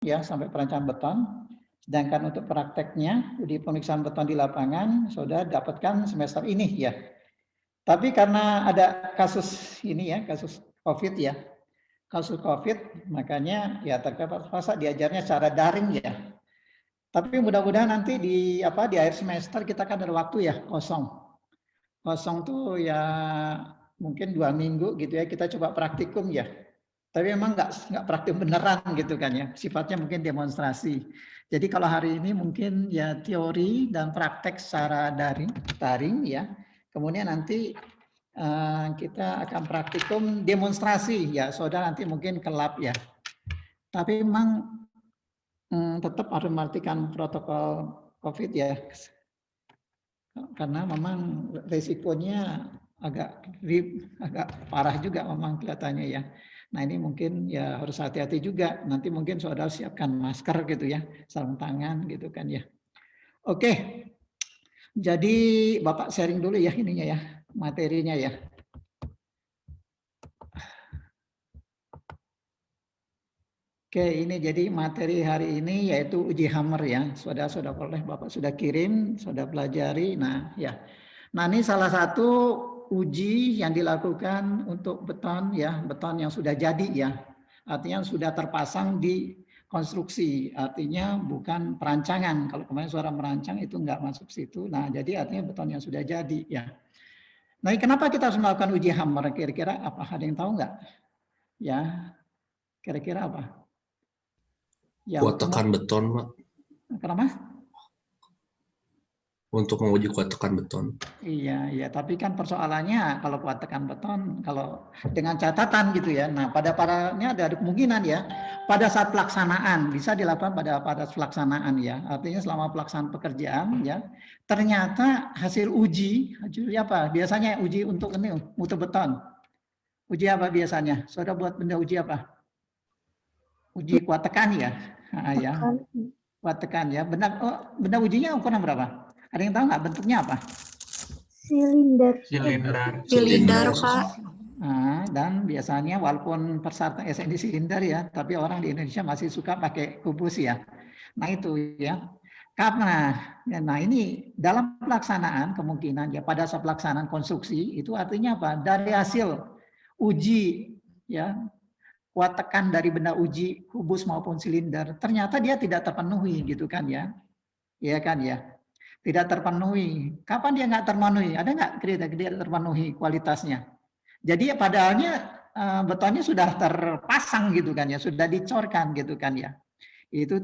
ya sampai perancangan beton. Sedangkan untuk prakteknya di pemeriksaan beton di lapangan sudah dapatkan semester ini ya. Tapi karena ada kasus ini ya, kasus COVID ya, kasus COVID, makanya ya terpaksa diajarnya secara daring ya. Tapi mudah-mudahan nanti di akhir semester kita kan ada waktu ya kosong. Kosong tuh ya mungkin 2 minggu gitu ya, kita coba praktikum ya. Tapi memang nggak praktik beneran gitu kan ya, sifatnya mungkin demonstrasi. Jadi kalau hari ini mungkin ya teori dan praktek secara daring ya. Kemudian nanti kita akan praktikum demonstrasi ya, saudara nanti mungkin ke lab ya. Tapi memang tetap harus memperhatikan protokol COVID ya, karena memang resikonya agak parah juga memang kelihatannya ya. Nah ini mungkin ya harus hati-hati juga. Nanti mungkin saudara siapkan masker gitu ya, sarung tangan gitu kan ya. Oke, jadi Bapak sharing dulu ya ininya ya, materinya ya. Oke, ini jadi materi hari ini yaitu uji hammer ya. Sudah boleh Bapak sudah kirim, sudah pelajari. Nah, ya. Nah, ini salah satu uji yang dilakukan untuk beton ya, beton yang sudah jadi ya. Artinya sudah terpasang di konstruksi, artinya bukan perancangan. Kalau kemarin suara merancang itu enggak masuk situ. Nah, jadi artinya beton yang sudah jadi ya. Nah, kenapa kita harus melakukan uji hammer? Kira-kira apa? Ada yang tahu enggak? Ya, kira-kira apa? Kuat tekan beton, Pak. Kenapa? Untuk menguji kuat tekan beton. Iya, tapi kan persoalannya kalau kuat tekan beton, kalau dengan catatan gitu ya. Nah, ini ada kemungkinan ya, pada saat pelaksanaan bisa dilakukan pada pelaksanaan ya. Artinya selama pelaksanaan pekerjaan ya, ternyata hasil uji apa? Biasanya uji untuk ini mutu beton. Uji apa biasanya? Saudara buat benda uji apa? Uji kuat tekan ya. Nah, ya. Kuat tekan ya. Benda ujinya ukuran berapa? Ada yang tahu nggak bentuknya apa? Silinder, Pak. Nah, dan biasanya walaupun persyaratan SNI silinder ya, tapi orang di Indonesia masih suka pakai kubus ya. Nah itu ya. Nah ini dalam pelaksanaan kemungkinan ya pada saat pelaksanaan konstruksi itu artinya apa? Dari hasil uji ya kuat tekan dari benda uji kubus maupun silinder ternyata dia tidak terpenuhi gitu kan ya. Iya kan ya. Tidak terpenuhi. Kapan dia nggak terpenuhi? Ada nggak kriteria terpenuhi kualitasnya? Jadi padahalnya betonnya sudah terpasang gitu kan ya, sudah dicorkan gitu kan ya. Itu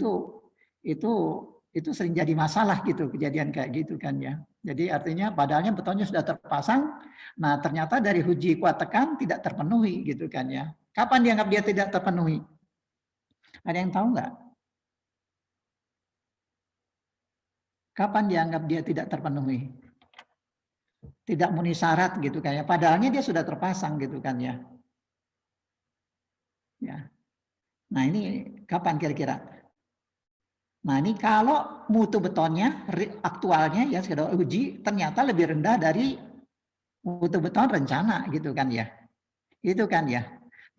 sering jadi masalah gitu, kejadian kayak gitu kan ya. Jadi artinya padahalnya betonnya sudah terpasang, nah ternyata dari uji kuat tekan tidak terpenuhi gitu kan ya. Kapan dianggap dia tidak terpenuhi? Ada yang tahu nggak? Kapan dianggap dia tidak terpenuhi? Tidak memenuhi syarat gitu kan ya. Padahalnya dia sudah terpasang gitu kan ya. Ya. Nah ini kapan kira-kira? Nah ini kalau mutu betonnya aktualnya ya sudah uji ternyata lebih rendah dari mutu beton rencana gitu kan ya. Itu kan ya.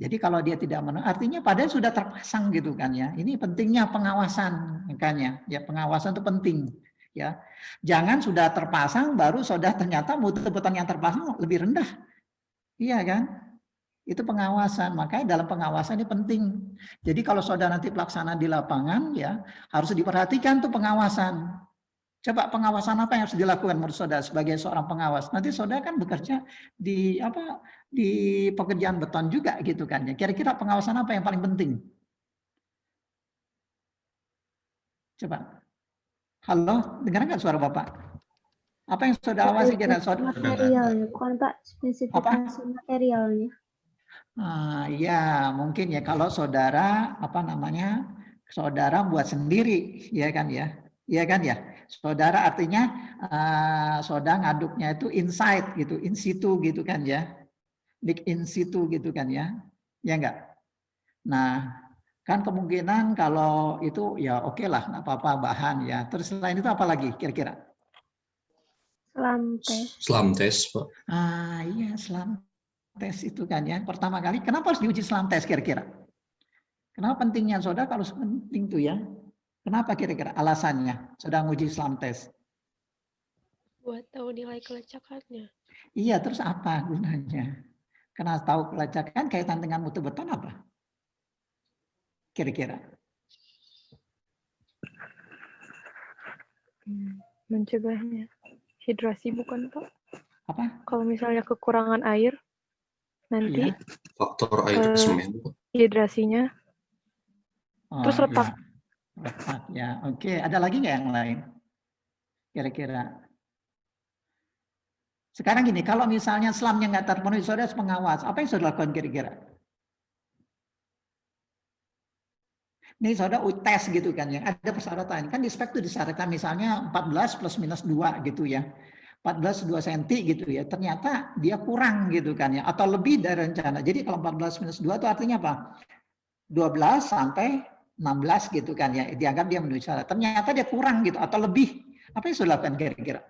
Jadi kalau dia tidak memenuhi artinya padahal sudah terpasang gitu kan ya. Ini pentingnya pengawasan makanya ya, pengawasan itu penting ya. Jangan sudah terpasang baru sudah ternyata mutu beton yang terpasang lebih rendah. Iya kan? Itu pengawasan. Makanya dalam pengawasan ini penting. Jadi kalau saudara nanti pelaksanaan di lapangan ya harus diperhatikan tuh pengawasan. Coba pengawasan apa yang harus dilakukan menurut saudara sebagai seorang pengawas? Nanti saudara kan bekerja di pekerjaan beton juga gitu kan ya. Kira-kira pengawasan apa yang paling penting? Coba. Halo, dengar nggak suara Bapak? Apa yang saudara awasi kira saudara? Materialnya, bukan Pak, spesifikasi materialnya. Ya mungkin ya kalau saudara saudara buat sendiri ya kan ya, saudara artinya saudara ngaduknya itu inside gitu, in situ gitu kan ya, in situ gitu kan ya enggak. Nah kan kemungkinan kalau itu ya oke lah nggak apa-apa bahan ya. Terus selain itu apa lagi kira-kira? Slam test, Pak. Iya slam tes itu kan ya. Pertama kali kenapa harus diuji slam tes kira-kira? Kenapa pentingnya saudara kalau penting tuh ya? Kenapa kira-kira alasannya? Saudara nguji Islam test. Buat tahu nilai kelacakannya. Iya, terus apa gunanya? Karena tahu kelacakan kaitan dengan mutu beton apa? Kira-kira? Mencegahnya. Hidrasi bukan, Pak? Apa? Kalau misalnya kekurangan air, nanti Iya. Faktor air semen. hidrasinya. Oh, Terus retak. ya. Retak ya. Oke, ada lagi nggak yang lain? Kira-kira. Sekarang gini, kalau misalnya selamnya nggak terpenuhi, saudara harus pengawas. Apa yang saudara lakukan kira-kira? Ini saudara tes gitu kan ya, ada persyaratan. Kan di spek itu disyaratkan misalnya 14 plus minus 2 gitu ya. 14 2 cm gitu ya. Ternyata dia kurang gitu kan ya, atau lebih dari rencana. Jadi kalau 14 minus 2 itu artinya apa? 12 sampai 16 gitu kan ya. Dianggap dia memenuhi syarat. Ternyata dia kurang gitu atau lebih. Apa yang saudara lakukan kira-kira?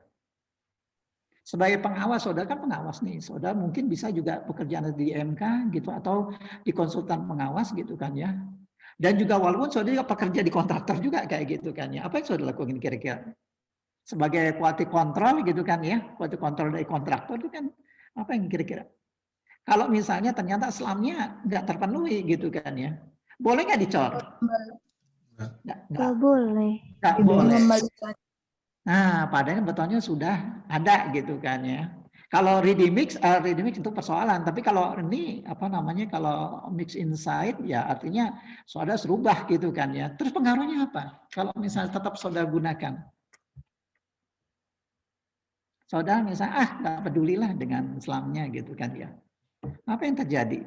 Sebagai pengawas, saudara kan pengawas nih, saudara mungkin bisa juga pekerjaan di MK gitu atau di konsultan pengawas gitu kan ya. Dan juga walaupun saudara juga pekerja di kontraktor juga kayak gitu kan ya. Apa yang saudara lakukan kira-kira? Sebagai quality control gitu kan ya, quality control dari kontraktor itu kan apa yang kira-kira? Kalau misalnya ternyata selamnya nggak terpenuhi gitu kan ya, boleh nggak dicor? Nggak boleh. Nggak boleh. Mengembalikan. Nah, padahal betonnya sudah ada gitu kan ya. Kalau ready mix itu persoalan. Tapi kalau ini apa namanya? Kalau mix inside ya artinya saudara serubah gitu kan ya. Terus pengaruhnya apa? Kalau misalnya tetap saudara gunakan, saudara misalnya nggak pedulilah dengan selamnya gitu kan ya. Apa yang terjadi?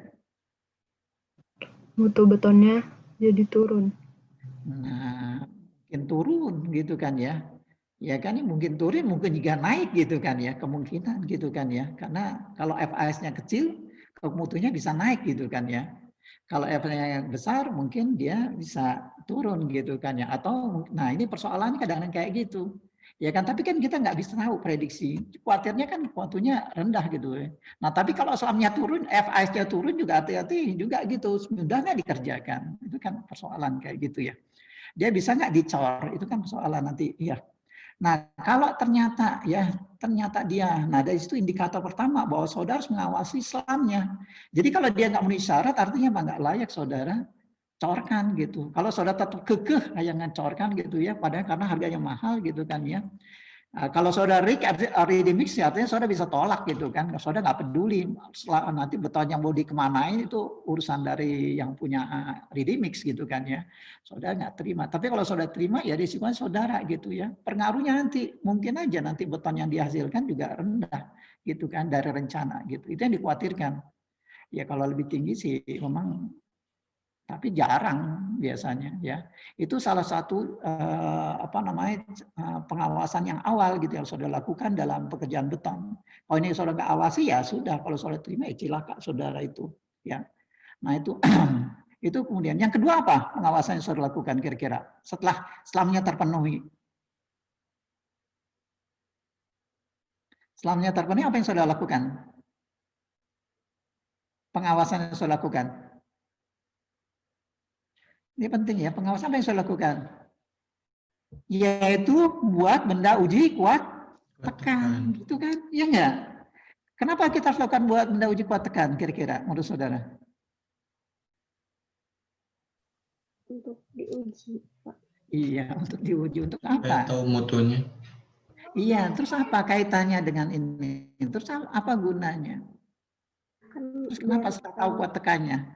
Mutu betonnya jadi turun. Nah, mungkin turun gitu kan ya. Ya kan mungkin turun, mungkin juga naik gitu kan ya, kemungkinan gitu kan ya. Karena kalau FAS-nya kecil, mutunya bisa naik gitu kan ya. Kalau FAS-nya besar, mungkin dia bisa turun gitu kan ya. Atau, nah ini persoalannya kadang-kadang kayak gitu. Ya kan, tapi kan kita nggak bisa tahu prediksi. Kuartirnya kan mutunya rendah gitu ya. Nah tapi kalau selamnya turun, FAS-nya turun juga hati-hati juga gitu. Mudah nggak dikerjakan? Itu kan persoalan kayak gitu ya. Dia bisa nggak dicor? Itu kan persoalan nanti. Ya. Nah, kalau ternyata dia, nah dari situ indikator pertama bahwa saudara harus mengawasi selamnya. Jadi kalau dia nggak memenuhi syarat, artinya apa? Nggak layak saudara corkan gitu. Kalau saudara tetap kekeh kayak ngecorkan gitu ya, padahal karena harganya mahal gitu kan ya. Kalau saudara ready mix artinya saudara bisa tolak gitu kan, saudara nggak peduli nanti betonnya mau dikemanain itu urusan dari yang punya ready mix gitu kan ya, saudara nggak terima. Tapi kalau saudara terima ya risikonya saudara gitu ya, pengaruhnya nanti mungkin aja nanti beton yang dihasilkan juga rendah gitu kan dari rencana gitu, itu yang dikhawatirkan. Ya kalau lebih tinggi sih memang, tapi jarang biasanya ya. Itu salah satu pengawasan yang awal gitu yang saudara lakukan dalam pekerjaan beton. Kalau ini saudara nggak awasi ya sudah, kalau saudara terima ya cilaka saudara itu ya. Nah itu itu kemudian yang kedua apa pengawasan yang saudara lakukan kira-kira setelah selamnya terpenuhi? Selamnya terpenuhi apa yang saudara lakukan? Pengawasan yang saudara lakukan? Ini penting ya, pengawasan apa yang saya lakukan? Yaitu buat benda uji kuat tekan, gitu kan? Iya enggak? Kenapa kita harus lakukan buat benda uji kuat tekan kira-kira menurut saudara? Untuk diuji, Pak. Iya, untuk diuji. Untuk apa? Tahu mutunya. Iya, terus apa kaitannya dengan ini? Terus apa gunanya? Terus kenapa tahu kuat tekannya?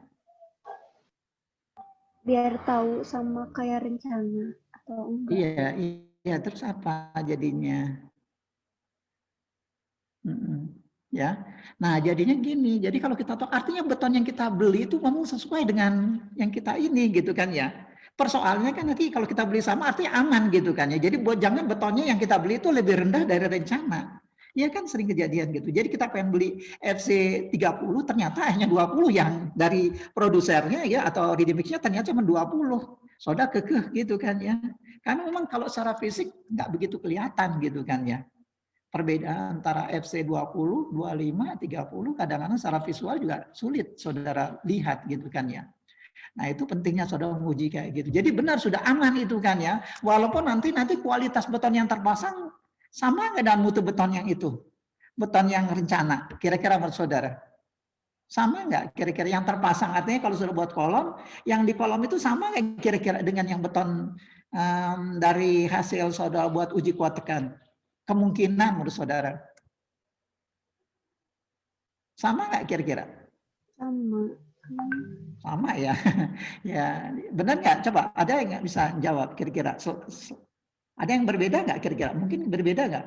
Biar tahu sama kayak rencana atau enggak. Iya, terus apa jadinya? Ya, nah jadinya gini. Jadi kalau kita tahu, artinya beton yang kita beli itu memang sesuai dengan yang kita ini gitu kan ya. Persoalannya kan nanti kalau kita beli sama artinya aman gitu kan ya. Jadi jangan betonnya yang kita beli itu lebih rendah dari rencana. Ya kan sering kejadian gitu. Jadi kita pengen beli FC 30 ternyata hanya 20 yang dari produsernya ya atau ready mix-nya ternyata cuma 20. Saudara kekeh gitu kan ya. Karena memang kalau secara fisik nggak begitu kelihatan gitu kan ya. Perbedaan antara FC 20, 25, 30 kadang-kadang secara visual juga sulit saudara lihat gitu kan ya. Nah itu pentingnya saudara menguji kayak gitu. Jadi benar sudah aman itu kan ya. Walaupun nanti kualitas beton yang terpasang sama nggak dengan mutu beton yang itu, beton yang rencana. Kira-kira menurut saudara sama nggak? Kira-kira yang terpasang artinya kalau sudah buat kolom, yang di kolom itu sama nggak kira-kira dengan yang beton dari hasil saudara buat uji kuat tekan? Kemungkinan menurut saudara sama nggak kira-kira? Sama. Sama ya, ya benar nggak? Coba ada yang nggak bisa jawab kira-kira? Ada yang berbeda nggak kira-kira? Mungkin berbeda nggak?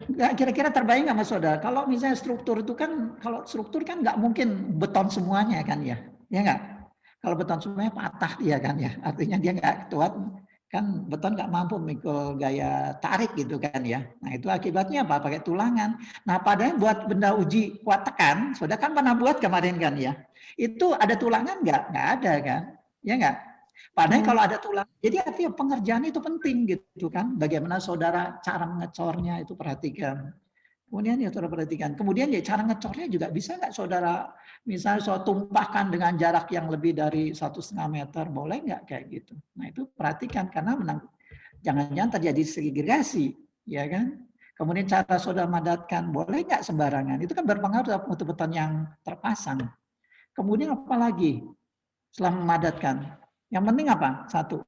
Nggak kira-kira terbayang nggak mas saudara? Kalau misalnya struktur itu kan, kalau struktur kan nggak mungkin beton semuanya kan ya, ya nggak? Kalau beton semuanya patah dia kan ya, artinya dia nggak kuat. Kan beton nggak mampu mikul gaya tarik gitu kan ya. Nah itu akibatnya apa? Pakai tulangan. Nah padahal buat benda uji kuat tekan, saudara kan pernah buat kemarin kan ya. Itu ada tulangan nggak? Nggak ada kan? Ya nggak? Padahal kalau ada tulangan, jadi artinya pengerjaan itu penting gitu kan. Bagaimana saudara cara mengecornya itu perhatikan. Kemudian ya saudara perhatikan. Kemudian ya cara ngecornya juga bisa nggak saudara, misalnya saudara tumpahkan dengan jarak yang lebih dari 1,5 meter, boleh nggak kayak gitu? Nah itu perhatikan karena jangan-jangan terjadi segregasi, ya kan? Kemudian cara saudara madatkan, boleh nggak sembarangan? Itu kan berpengaruh terhadap mutu beton yang terpasang. Kemudian apa lagi setelah memadatkan? Yang penting apa? Satu,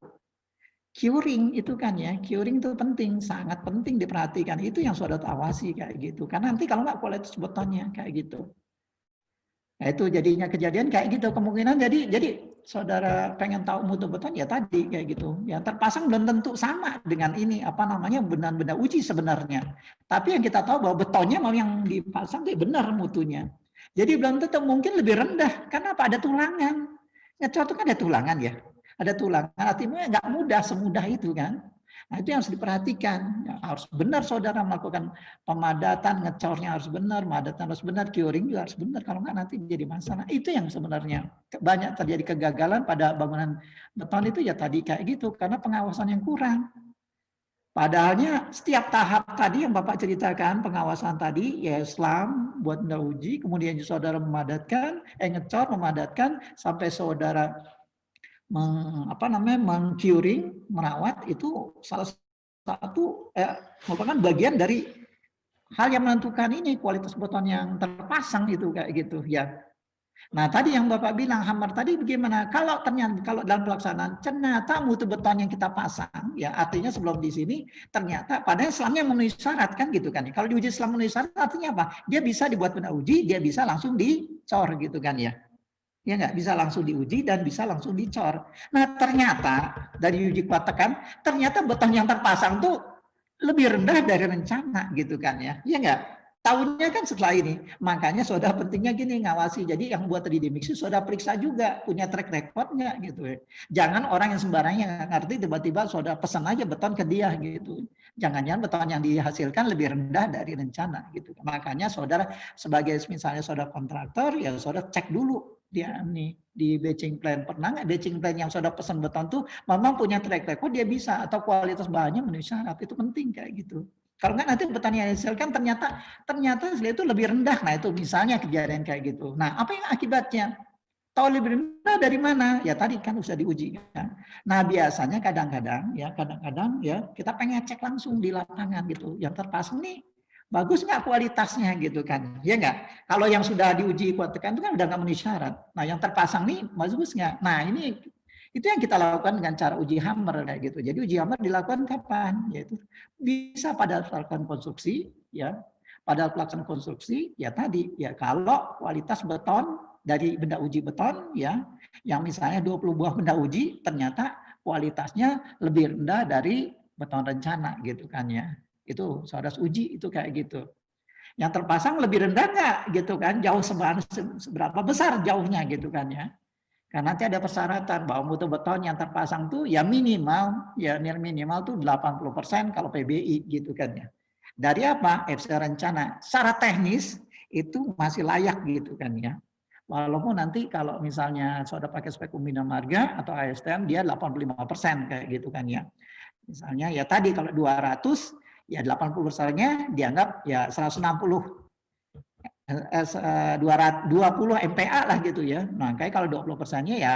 curing itu kan ya, curing itu penting, sangat penting diperhatikan. Itu yang saudara awasi kayak gitu. Karena nanti kalau nggak kualitas betonnya kayak gitu. Nah itu jadinya kejadian kayak gitu. Kemungkinan jadi saudara pengen tahu mutu beton ya tadi kayak gitu. Ya terpasang belum tentu sama dengan ini apa namanya benda-benda uji sebenarnya. Tapi yang kita tahu bahwa betonnya mau yang dipasang itu benar mutunya. Jadi belum tentu, mungkin lebih rendah karena apa? Ada tulangan. Ngecor itu kan ada tulangan ya. Ada tulangan, artinya nggak mudah semudah itu kan. Nah itu yang harus diperhatikan. Ya, harus benar saudara melakukan pemadatan, ngecornya harus benar, pemadatan harus benar, curing juga harus benar. Kalau nggak nanti jadi masalah. Itu yang sebenarnya banyak terjadi kegagalan pada bangunan beton itu ya tadi kayak gitu karena pengawasan yang kurang. Padahalnya setiap tahap tadi yang Bapak ceritakan, pengawasan tadi, ya Islam buat benda uji, kemudian saudara memadatkan, ngecor, memadatkan, sampai saudara meng-curing, merawat, itu salah satu merupakan bagian dari hal yang menentukan ini kualitas beton yang terpasang itu kayak gitu ya. Nah tadi yang Bapak bilang hammer tadi bagaimana? Kalau ternyata kalau dalam pelaksanaan ternyata mutu beton yang kita pasang ya artinya sebelum di sini ternyata padahal selamnya memenuhi syarat kan gitu kan. Kalau diuji selam memenuhi syarat artinya apa? Dia bisa dibuat benda uji, dia bisa langsung dicor gitu kan ya. Ya nggak bisa langsung diuji dan bisa langsung dicor. Nah ternyata dari uji kuat tekan ternyata beton yang terpasang tuh lebih rendah dari rencana gitu kan ya. Ya nggak? Tahunnya kan setelah ini, makanya saudara pentingnya gini ngawasi. Jadi yang buat 3D mixing saudara periksa juga punya track recordnya gitu. Jangan orang yang sembarangan yang ngerti tiba-tiba saudara pesan aja beton ke dia gitu. Jangan-jangan beton yang dihasilkan lebih rendah dari rencana gitu. Makanya saudara sebagai misalnya saudara kontraktor ya saudara cek dulu dia nih di batching plan, pernah nggak batching plan yang saudara pesan beton tuh memang punya track record dia bisa atau kualitas bahannya memenuhi syarat, itu penting kayak gitu. Kalau nggak nanti beton yang dihasilkan ternyata itu lebih rendah. Nah itu misalnya kejadian kayak gitu. Nah apa yang akibatnya? Tahu lebih rendah dari mana? Ya tadi kan sudah diuji kan. Nah biasanya kadang-kadang ya kita pengen cek langsung di lapangan gitu. Yang terpasang nih bagus nggak kualitasnya gitu kan? Ya nggak? Kalau yang sudah diuji kuat tekan itu kan udah nggak memenuhi syarat. Nah yang terpasang nih bagus nggak? Nah ini itu yang kita lakukan dengan cara uji hammer kayak gitu. Jadi uji hammer dilakukan kapan? Yaitu bisa pada pelaksanaan konstruksi, ya. Pada pelaksanaan konstruksi, ya tadi, ya kalau kualitas beton dari benda uji beton, ya, yang misalnya 20 buah benda uji, ternyata kualitasnya lebih rendah dari beton rencana, gitu kan ya. Itu saudara uji itu kayak gitu. Yang terpasang lebih rendah nggak, gitu kan? Jauh seberapa besar jauhnya, gitu kan ya. Karena nanti ada persyaratan bahwa mutu beton yang terpasang tuh ya minimal tuh 80% kalau PBI gitu kan ya. Dari apa? FC rencana. Secara teknis itu masih layak gitu kan ya. Walaupun nanti kalau misalnya saudara pakai spek Bina Marga atau ASTM dia 85% kayak gitu kan ya. Misalnya ya tadi kalau 200 ya 80%-nya dianggap ya 160. 20 MPa lah gitu ya. Nah, kayak kalau 20%-nya ya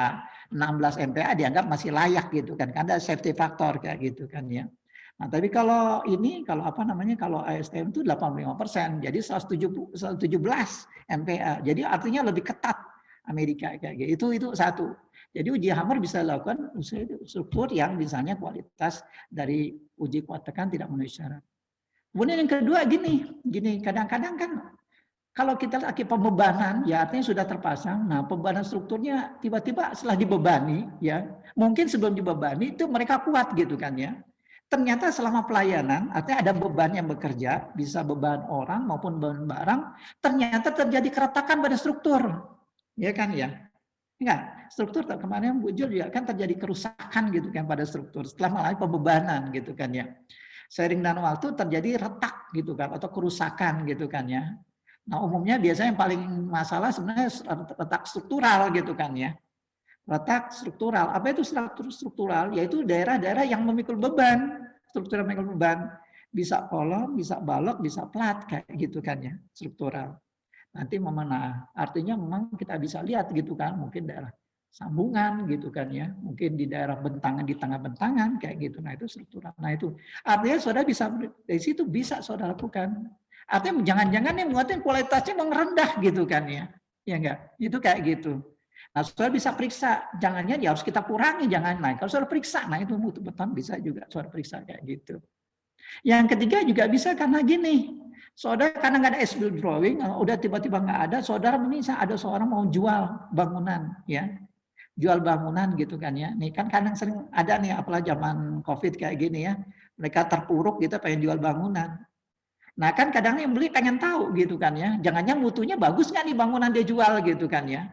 16 MPa dianggap masih layak gitu kan. Karena ada safety factor kayak gitu kan ya. Nah, tapi kalau ini, kalau apa namanya, kalau ASTM itu 85%, jadi 117 MPa. Jadi artinya lebih ketat Amerika kayak gitu. Itu satu. Jadi uji hammer bisa dilakukan struktur yang misalnya kualitas dari uji kuat tekan tidak memenuhi syarat. Kemudian yang kedua gini, kadang-kadang kan kalau kita lagi pembebanan, ya artinya sudah terpasang. Nah, pembebanan strukturnya tiba-tiba setelah dibebani, ya mungkin sebelum dibebani itu mereka kuat gitu kan ya. Ternyata selama pelayanan, artinya ada beban yang bekerja, bisa beban orang maupun beban barang, ternyata terjadi keretakan pada struktur, ya kan ya. Enggak, struktur kemarin muncul ya kan terjadi kerusakan gitu kan pada struktur setelah melalui pembebanan gitu kan ya. Seiring dan waktu terjadi retak gitu kan atau kerusakan gitu kan ya. Nah, umumnya biasanya yang paling masalah sebenarnya retak struktural gitu kan ya. Retak struktural. Apa itu struktural? Yaitu daerah-daerah yang memikul beban, struktural memikul beban. Bisa kolom, bisa balok, bisa plat kayak gitu kan ya, struktural. Nanti memenah. Artinya memang kita bisa lihat gitu kan, mungkin daerah sambungan gitu kan ya, mungkin di daerah bentangan, di tengah bentangan kayak gitu. Nah, itu struktural. Nah, itu artinya saudara bisa dari situ bisa saudara lakukan. Artinya jangan-jangan yang muatin kualitasnya memang rendah gitu kan ya. Ya enggak? Itu kayak gitu. Nah, saudara bisa periksa, jangannya ya harus kita kurangi, jangan naik. Kalau saudara periksa, nah itu mutu beton bisa juga saudara periksa kayak gitu. Yang ketiga juga bisa karena gini, saudara karena nggak ada as-built drawing, udah tiba-tiba nggak ada, saudara misal ada seorang mau jual bangunan, ya, jual bangunan gitu kan ya. Nih kan kadang sering ada nih, apalagi zaman COVID kayak gini ya, mereka terpuruk gitu pengen jual bangunan. Nah kan kadang yang beli pengen tahu gitu kan ya, jangannya mutunya bagus nggak nih bangunan dia jual gitu kan ya.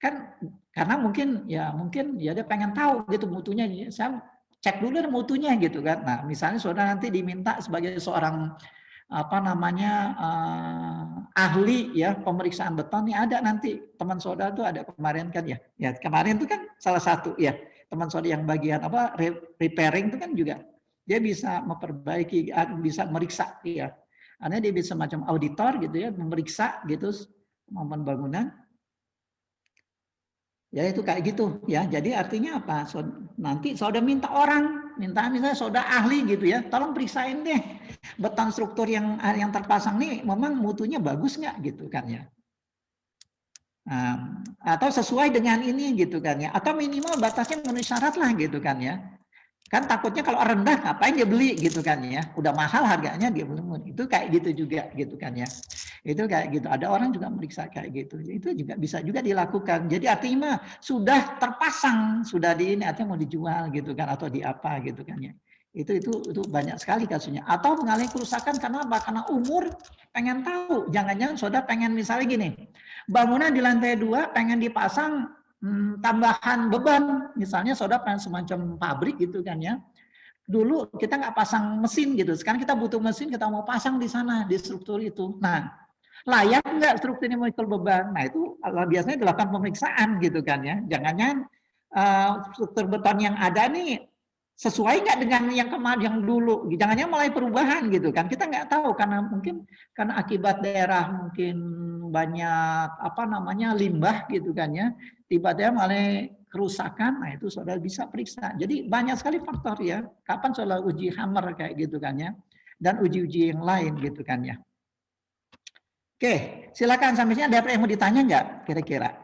Kan karena mungkin ya dia pengen tahu gitu mutunya, saya cek dulu mutunya gitu kan. Nah misalnya saudara nanti diminta sebagai seorang apa namanya ahli ya pemeriksaan beton, nih ada nanti teman saudara tuh ada kemarin kan ya kemarin itu kan salah satu ya teman saudara yang bagian apa repairing itu kan juga dia bisa memperbaiki, bisa meriksa ya, karena dia bisa macam auditor gitu ya, memeriksa gitu kemampuan bangunan. Ya itu kayak gitu ya. Jadi artinya apa? Nanti saudara minta orang, misalnya saudara ahli gitu ya, tolong periksain deh beton struktur yang terpasang nih memang mutunya bagus nggak gitu kan ya. Nah, atau sesuai dengan ini gitu kan ya. Atau minimal batasnya memenuhi syarat lah gitu kan ya. Kan takutnya kalau rendah ngapain dia beli gitu kan ya. Udah mahal harganya dia belum. Itu kayak gitu juga gitu kan ya. Itu kayak gitu. Ada orang juga meriksa kayak gitu. Itu juga bisa juga dilakukan. Jadi artinya sudah terpasang, sudah di ini artinya mau dijual gitu kan atau di apa gitu kan ya. Itu banyak sekali kasusnya. Atau mengalami kerusakan karena apa? Karena umur pengen tahu. Jangan-jangan saudara pengen misalnya gini. Bangunan di lantai 2 pengen dipasang tambahan beban, misalnya saudara pengen semacam pabrik gitu kan ya. Dulu kita nggak pasang mesin gitu, sekarang kita butuh mesin, kita mau pasang di sana di struktur itu. Nah, layak nggak struktur ini memikul beban? Nah itu biasanya dilakukan pemeriksaan gitu kan ya. Jangan-jangan struktur beton yang ada nih sesuai nggak dengan yang kemarin yang dulu? Jangan-jangan mulai perubahan gitu kan? Kita nggak tahu karena mungkin karena akibat daerah mungkin banyak apa namanya limbah gitu kan ya. Tiba-tiba malah kerusakan, nah itu saudara bisa periksa. Jadi banyak sekali faktor ya. Kapan saudara uji hammer kayak gitu kan ya. Dan uji-uji yang lain gitu kan ya. Oke, silakan sampai sini ada yang mau ditanya nggak kira-kira?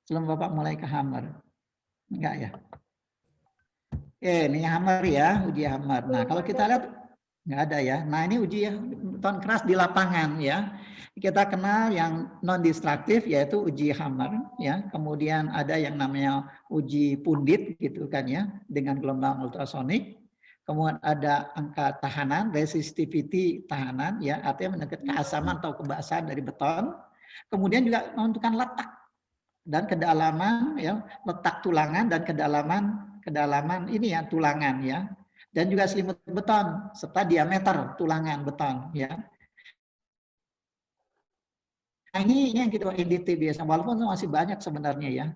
Sebelum Bapak mulai ke hammer. Enggak ya? Oke, ini hammer ya, uji hammer. Nah, kalau kita lihat nggak ada ya. Nah, ini uji beton keras di lapangan ya. Kita kenal yang non destruktif yaitu uji hammer ya. Kemudian ada yang namanya uji pundit gitu kan ya dengan gelombang ultrasonik. Kemudian ada angka tahanan, resistivity tahanan ya, artinya mendekat keasaman atau kebasahan dari beton. Kemudian juga menentukan letak dan kedalaman ya, letak tulangan dan kedalaman ini ya tulangan ya. Dan juga selimut beton serta diameter tulangan beton ya. Nah, ini yang kita NDT biasa, walaupun masih banyak sebenarnya ya.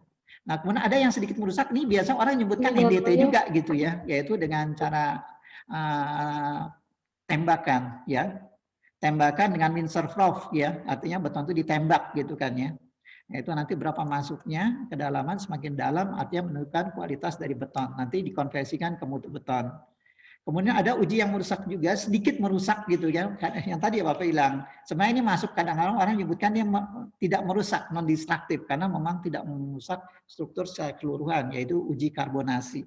Nah, kemudian ada yang sedikit merusak, nih biasa orang menyebutkan NDT juga gitu ya, yaitu dengan cara tembakan ya. tembakan dengan Minzerhoff ya, artinya beton itu ditembak gitu kan ya. Itu nanti berapa masuknya, kedalaman semakin dalam artinya menentukan kualitas dari beton. Nanti dikonversikan ke mutu beton. Kemudian ada uji yang merusak juga, sedikit merusak gitu ya. Yang tadi Bapak bilang, sebenarnya ini masuk kadang-kadang orang menyebutkan dia tidak merusak, non-destruktif, karena memang tidak merusak struktur secara keseluruhan, yaitu uji karbonasi.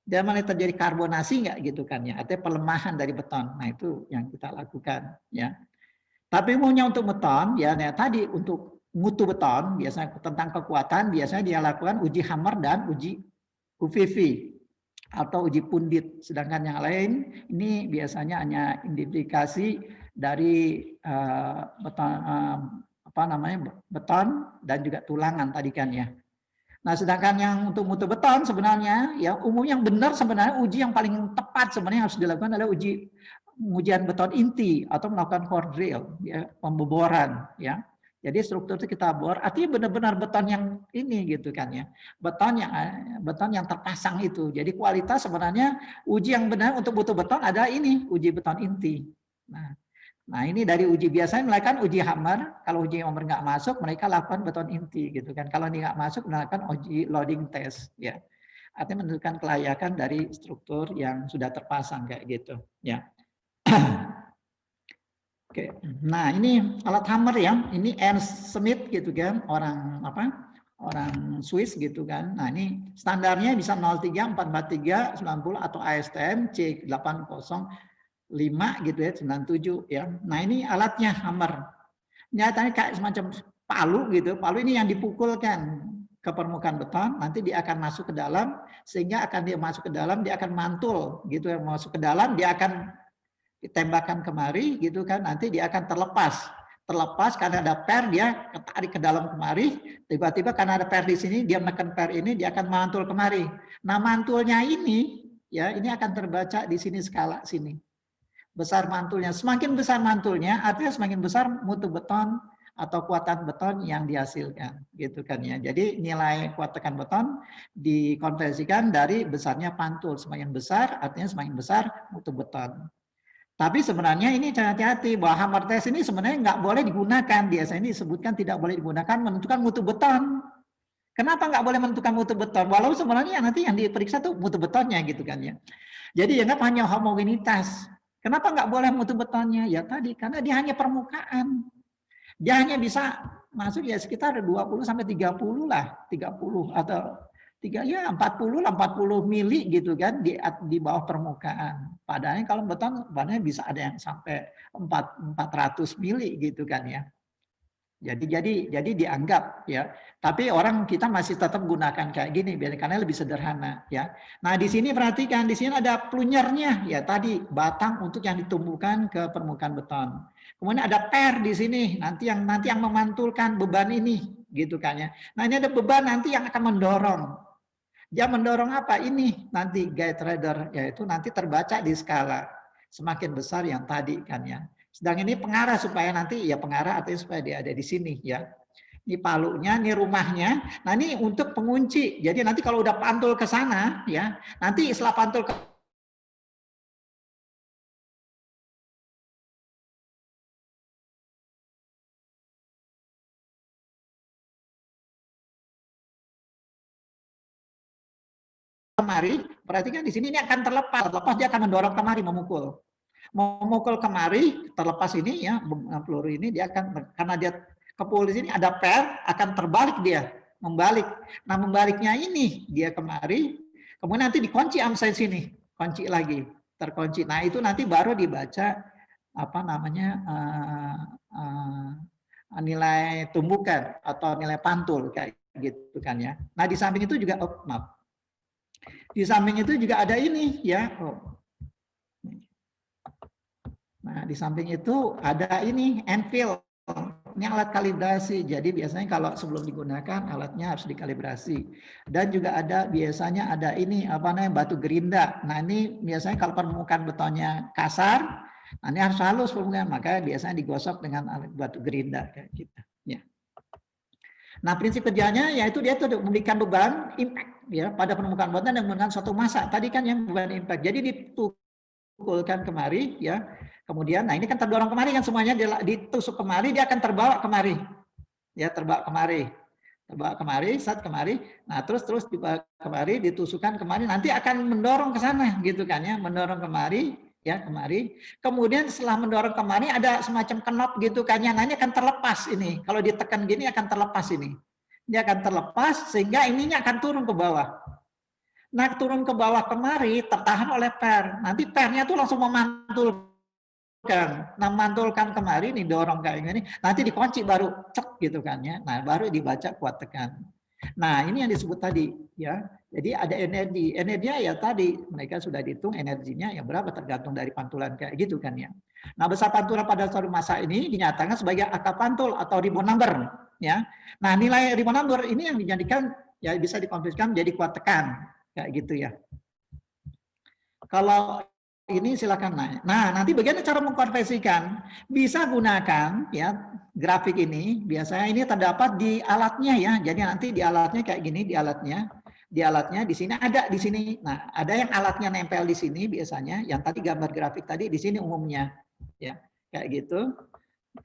Dan mana terjadi karbonasi enggak gitu kan ya, artinya pelemahan dari beton. Nah itu yang kita lakukan ya. Tapi umumnya untuk beton ya, nah, tadi untuk mutu beton biasanya tentang kekuatan biasanya dia lakukan uji Hammer dan uji UVV atau uji pundit. Sedangkan yang lain ini biasanya hanya identifikasi dari beton beton dan juga tulangan tadi kan ya. Nah, sedangkan yang untuk mutu beton sebenarnya ya umum yang benar sebenarnya uji yang paling tepat sebenarnya harus dilakukan adalah ujian beton inti atau melakukan core drill ya, pemboboran ya. Jadi struktur itu kita bor, artinya benar-benar beton yang ini gitu kan ya. Beton yang terpasang itu. Jadi kualitas sebenarnya uji yang benar untuk butuh beton ada ini, uji beton inti. Nah ini dari uji biasanya mereka uji Hammer, kalau uji Hammer nggak masuk mereka lakukan beton inti gitu kan. Kalau ini nggak masuk melakukan uji loading test ya. Artinya menentukan kelayakan dari struktur yang sudah terpasang kayak gitu ya. Oke, nah ini alat hammer ya, ini Ernst Smith gitu kan, orang Swiss gitu kan. Nah ini standarnya bisa 03, 443, 90 atau ASTM C805 gitu ya, 97 ya. Nah ini alatnya hammer. Nyatanya kayak semacam palu gitu, palu ini yang dipukulkan ke permukaan beton, nanti dia akan masuk ke dalam, sehingga akan dia masuk ke dalam, dia akan mantul gitu ya, masuk ke dalam, dia akan ditembakkan kemari gitu kan, nanti dia akan terlepas karena ada per, dia ketarik ke dalam kemari, tiba-tiba karena ada per di sini dia menekan per ini, dia akan mantul kemari. Nah mantulnya ini ya ini akan terbaca di sini skala sini, besar mantulnya, semakin besar mantulnya artinya semakin besar mutu beton atau kuatan beton yang dihasilkan gitu kan ya. Jadi nilai kuat tekan beton dikonversikan dari besarnya pantul, semakin besar artinya semakin besar mutu beton. Tapi sebenarnya ini hati-hati bahwa hammer test ini sebenarnya nggak boleh digunakan. Biasanya ini disebutkan tidak boleh digunakan menentukan mutu beton. Kenapa nggak boleh menentukan mutu beton? Walau sebenarnya nanti yang diperiksa tuh mutu betonnya gitu kan ya. Jadi dianggap hanya homogenitas. Kenapa nggak boleh mutu betonnya? Ya tadi karena dia hanya permukaan. Dia hanya bisa masuk ya sekitar 20 sampai 30 lah, 30 atau 40 mili gitu kan di bawah permukaan. Padahal kalau beton sebenarnya bisa ada yang sampai 400 mili gitu kan ya. Jadi dianggap ya. Tapi orang kita masih tetap gunakan kayak gini karena lebih sederhana ya. Nah, di sini perhatikan di sini ada plunyernya ya tadi batang untuk yang ditumbuhkan ke permukaan beton. Kemudian ada per di sini nanti yang memantulkan beban ini gitu kan ya. Nah, ini ada beban nanti yang akan mendorong. Dia mendorong apa? Ini nanti guide rider, yaitu nanti terbaca di skala semakin besar yang tadi kan ya. Sedang ini pengarah supaya nanti ya pengarah artinya supaya dia ada di sini ya. Ini palunya, ini rumahnya. Nah ini untuk pengunci. Jadi nanti kalau udah pantul ke sana ya, nanti setelah pantul ke kemari, perhatikan di sini ini akan terlepas dia akan mendorong kemari, memukul kemari, terlepas ini ya peluru ini dia akan karena dia kepul di sini ada per akan terbalik dia, membalik. Nah membaliknya ini dia kemari, kemudian nanti dikunci amsai sini, kunci lagi, terkunci. Nah itu nanti baru dibaca apa namanya nilai tumbukan atau nilai pantul kayak gitu kan ya. Nah di samping itu juga di samping itu juga ada ini ya. Nah, di samping itu ada ini Enfield. Ini alat kalibrasi. Jadi biasanya kalau sebelum digunakan alatnya harus dikalibrasi. Dan juga ada biasanya ada ini apa namanya batu gerinda. Nah, ini biasanya kalau permukaan betonnya kasar, nah ini harus halus permukaan, makanya biasanya digosok dengan alat batu gerinda kayak gitu ya. Nah, prinsip kerjanya yaitu dia tuh memberikan beban impact ya pada permukaan beton dan menggunakan suatu massa. Tadi kan yang beban impact. Jadi dipukulkan kemari ya. Kemudian nah ini kan terdorong kemari kan semuanya ditusuk kemari, dia akan terbawa kemari. Ya, terbawa kemari. Terbawa kemari, saat kemari. Nah, terus dibawa kemari, ditusukkan kemari, nanti akan mendorong ke sana gitu kan ya, mendorong kemari ya, kemari. Kemudian setelah mendorong kemari ada semacam knop gitu kan ya, nah ini akan terlepas ini. Kalau ditekan gini akan terlepas ini. Dia akan terlepas sehingga ininya akan turun ke bawah. Nah, turun ke bawah kemari tertahan oleh per. Nanti pernya tuh langsung memantulkan kemari nih, dorong kayak gini. Nanti dikunci baru cek gitu kan ya. Nah, baru dibaca kuat tekan. Nah, ini yang disebut tadi ya. Jadi ada energi. Energinya ya tadi mereka sudah dihitung energinya yang berapa tergantung dari pantulan kayak gitu kan ya. Nah, besar pantulan pada suatu masa ini dinyatakan sebagai angka pantul atau ribbon number ya. Nah, nilai ribbon number ini yang dijadikan ya bisa dikonversikan menjadi kuat tekan. Kayak gitu ya. Kalau ini silakan naik. Nah, nanti bagaimana cara mengkonversikan? Bisa gunakan ya grafik ini. Biasanya ini terdapat di alatnya ya. Jadi nanti di alatnya kayak gini, di alatnya di sini ada di sini. Nah, ada yang alatnya nempel di sini biasanya. Yang tadi gambar grafik tadi di sini umumnya ya. Kayak gitu.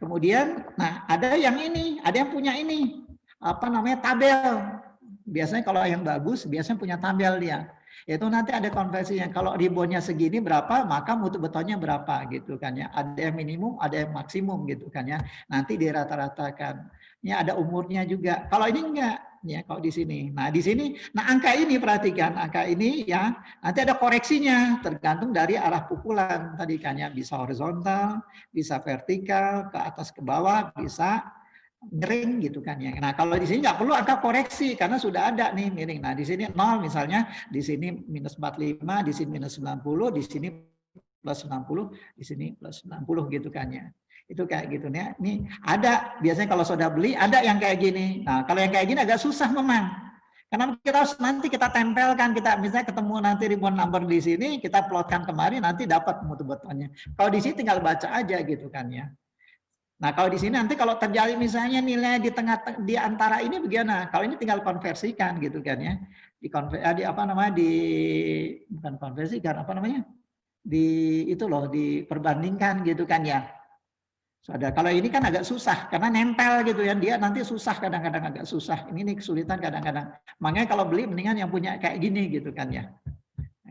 Kemudian nah, ada yang ini, ada yang punya ini. Apa namanya? Tabel. Biasanya kalau yang bagus biasanya punya tabel dia. Itu nanti ada konversinya. Kalau ribbonnya segini berapa, maka mutu betonnya berapa gitu kan ya. Ada yang minimum, ada yang maksimum gitu kan ya. Nanti dirata-ratakan. Ya ada umurnya juga. Kalau ini enggak ya, kalau di sini. Nah, di sini nah angka ini perhatikan, angka ini ya nanti ada koreksinya tergantung dari arah pukulan tadi kan ya, bisa horizontal, bisa vertikal, ke atas ke bawah, bisa miring gitu kan ya. Nah, kalau di sini nggak perlu angka koreksi karena sudah ada nih miring. Nah, di sini 0 misalnya, di sini minus 45, di sini minus 90, di sini plus 60, di sini plus 90 gitu kan ya. Itu kayak gitu ya. Ini ada biasanya kalau sudah beli ada yang kayak gini. Nah, kalau yang kayak gini agak susah memang. Karena kita harus nanti kita tempelkan, kita misalnya ketemu nanti ribbon number di sini, kita plotkan kemarin nanti dapat mutu betonnya. Kalau di sini tinggal baca aja gitu kan ya. Nah, kalau di sini nanti kalau terjadi misalnya nilai di tengah di antara ini bagaimana? Kalau ini tinggal konversikan gitu kan ya. Di apa namanya bukan konversikan apa namanya? Itu loh diperbandingkan gitu kan ya. Saudara, kalau ini kan agak susah karena nempel gitu ya. Dia nanti susah kadang-kadang agak susah. Ini kesulitan kadang-kadang. Makanya kalau beli mendingan yang punya kayak gini gitu kan ya.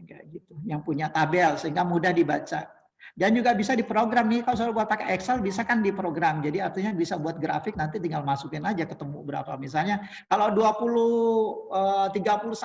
Kayak gitu. Yang punya tabel sehingga mudah dibaca. Dan juga bisa diprogram nih, kalau saya buat pakai Excel bisa kan diprogram. Jadi artinya bisa buat grafik nanti tinggal masukin aja ketemu berapa. Misalnya kalau 20 31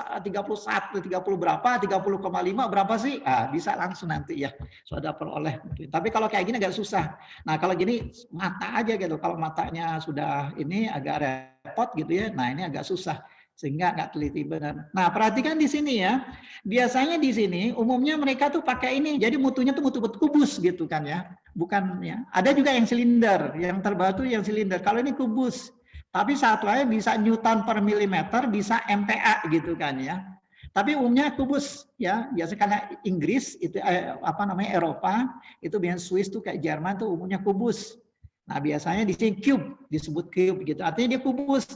30 berapa, 30,5 berapa sih? Ah, bisa langsung nanti ya. Sudah peroleh. Tapi kalau kayak gini agak susah. Nah, kalau gini mata aja gitu. Kalau matanya sudah ini agak repot gitu ya. Nah, ini agak susah. Sehingga nggak teliti benar. Nah, perhatikan di sini ya. Biasanya di sini umumnya mereka tuh pakai ini. Jadi mutunya tuh mutu kubus gitu kan ya. Bukan ya. Ada juga yang silinder, yang terbatu yang silinder. Kalau ini kubus. Tapi saat lain bisa Newton per milimeter, bisa MPa gitu kan ya. Tapi umumnya kubus ya. Biasanya karena Inggris itu apa namanya Eropa, itu biasanya Swiss tuh kayak Jerman tuh umumnya kubus. Nah, biasanya di sini cube, disebut cube gitu. Artinya dia kubus.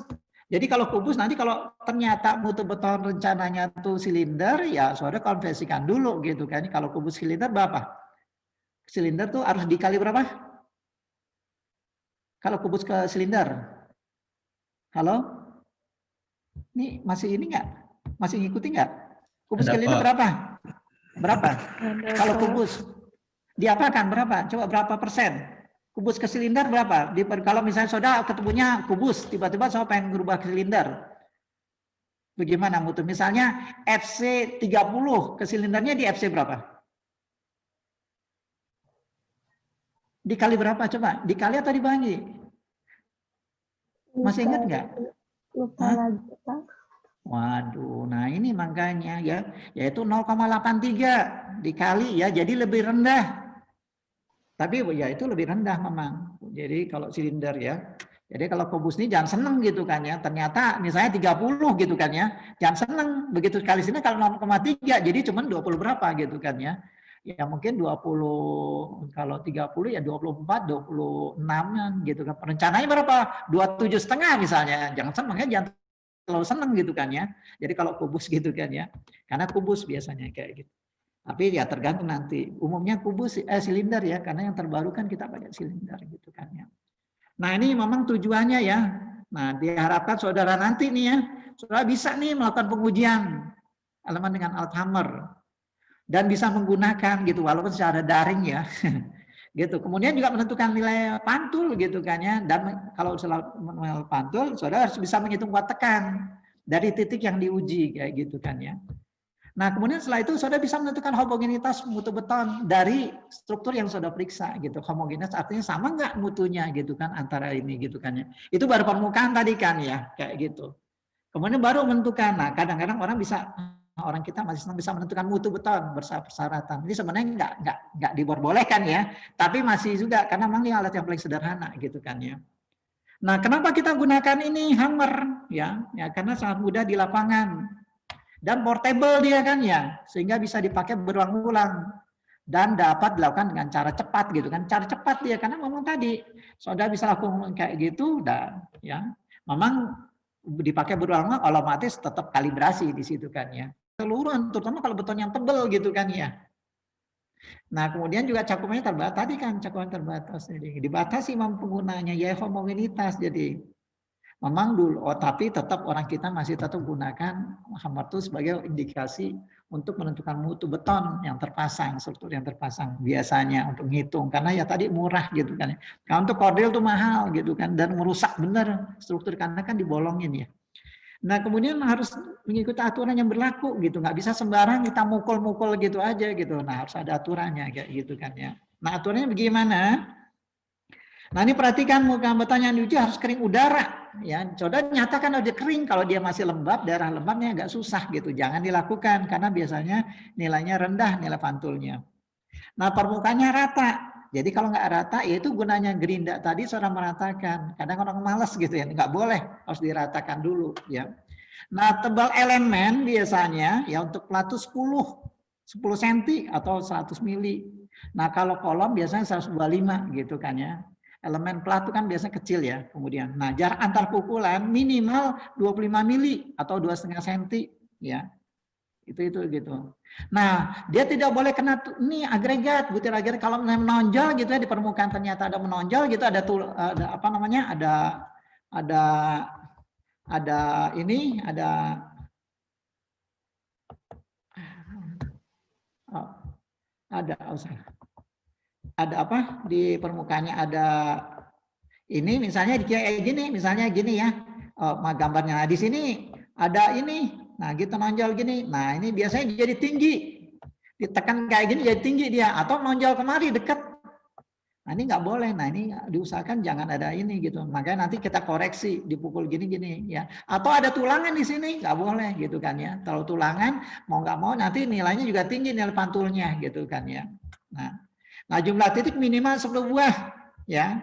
Jadi kalau kubus nanti kalau ternyata mutu beton rencananya tuh silinder, ya saudara konversikan dulu gitu kan. Kalau kubus silinder berapa? Silinder tuh harus dikali berapa? Kalau kubus ke silinder. Halo? Ini masih ini nggak? Masih ngikuti nggak? Kubus ke silinder berapa? Berapa? Kalau kubus diapakan berapa? Coba berapa persen? Kubus ke silinder berapa? Kalau misalnya saudara ketemunya kubus, tiba-tiba saya pengen berubah ke silinder. Bagaimana mutu? Misalnya FC 30, ke silindernya di FC berapa? Dikali berapa coba? Dikali atau dibagi? Masih ingat nggak? Lupa lagi, Pak. Waduh, nah ini makanya ya, yaitu 0,83 dikali ya, jadi lebih rendah. Tapi ya itu lebih rendah memang. Jadi kalau silinder ya. Jadi kalau kubus ini jangan seneng gitu kan ya. Ternyata misalnya 30 gitu kan ya. Jangan seneng. Begitu kali sini kalau 0,3 jadi cuma 20 berapa gitu kan ya. Ya mungkin 20, kalau 30 ya 24, 26 gitu kan. Rencananya berapa? 27,5 misalnya. Jangan seneng ya, jangan terlalu seneng gitu kan ya. Jadi kalau kubus gitu kan ya. Karena kubus biasanya kayak gitu. Tapi ya tergantung nanti. Umumnya kubus silinder ya, karena yang terbaru kan kita pakai silinder gitu kan ya. Nah ini memang tujuannya ya. Nah diharapkan saudara nanti nih ya, saudara bisa nih melakukan pengujian elemen dengan Alzheimer dan bisa menggunakan gitu walaupun secara daring ya. Gitu. Kemudian juga menentukan nilai pantul gitu kan ya. Dan kalau nilai pantul, saudara harus bisa menghitung kuat tekan dari titik yang diuji kayak gitu kan ya. Nah, kemudian setelah itu saudara bisa menentukan homogenitas mutu beton dari struktur yang saudara periksa gitu. Homogenitas artinya sama nggak mutunya gitu kan antara ini gitu kan ya. Itu baru permukaan tadi kan ya, kayak gitu. Kemudian baru menentukan. Nah, kadang-kadang orang kita masih bisa menentukan mutu beton persyaratan. Ini sebenarnya nggak diperbolehkan ya, tapi masih juga karena memang ini alat yang paling sederhana gitu kan ya. Nah, kenapa kita gunakan ini hammer ya? Ya karena sangat mudah di lapangan. Dan portable dia kan ya, sehingga bisa dipakai berulang-ulang dan dapat dilakukan dengan cara cepat gitu kan. Cara cepat dia karena memang tadi saudara bisa lakukan kayak gitu dan ya memang dipakai berulang-ulang otomatis tetap kalibrasi di situ kan ya. Keseluruhan terutama kalau beton yang tebal gitu kan ya. Nah, kemudian juga cakupannya terbatas tadi kan, cakupan terbatas jadi dibatasi penggunanya ya homogenitas jadi memang dulu, tapi tetap orang kita masih tetap gunakan hammer itu sebagai indikasi untuk menentukan mutu beton yang terpasang, struktur yang terpasang biasanya untuk menghitung. Karena ya tadi murah gitu kan. Kalau untuk kordel itu mahal gitu kan dan merusak benar struktur karena kan dibolongin ya. Nah kemudian harus mengikuti aturan yang berlaku gitu, nggak bisa sembarang kita mukul-mukul gitu aja gitu. Nah harus ada aturannya kayak gitu kan ya. Nah aturannya bagaimana? Nah ini perhatikan muka beton yang diuji harus kering udara. Ya, saudara nyatakan udah kering kalau dia masih lembab, daerah lembabnya agak susah gitu. Jangan dilakukan karena biasanya nilainya rendah nilai pantulnya. Nah permukaannya rata. Jadi kalau nggak rata, ya itu gunanya gerinda tadi saudara meratakan. Kadang orang malas gitu ya, nggak boleh harus diratakan dulu ya. Nah tebal elemen biasanya ya untuk pelatu 10 cm atau 100 mili. Nah kalau kolom biasanya 125 gitu kan ya. Elemen pelatu kan biasanya kecil ya kemudian. Nah jarak antar pukulan minimal 25 mili atau 2,5 cm ya. Itu gitu. Nah dia tidak boleh kena ini agregat, butir agregat kalau menonjol gitu ya di permukaan ternyata ada menonjol gitu ada apa namanya ada ini ada apa di permukaannya ada ini misalnya kayak gini misalnya gini ya gambarnya. Nah, di sini ada ini nah gitu nonjol gini. Nah ini biasanya jadi tinggi ditekan kayak gini jadi tinggi dia atau nonjol kemari dekat. Nah ini nggak boleh. Nah ini diusahakan jangan ada ini gitu. Makanya nanti kita koreksi dipukul gini ya. Atau ada tulangan di sini nggak boleh gitu kan ya. Kalau tulangan mau nggak mau nanti nilainya juga tinggi nilai pantulnya gitu kan ya. Nah jumlah titik minimal 10 buah ya.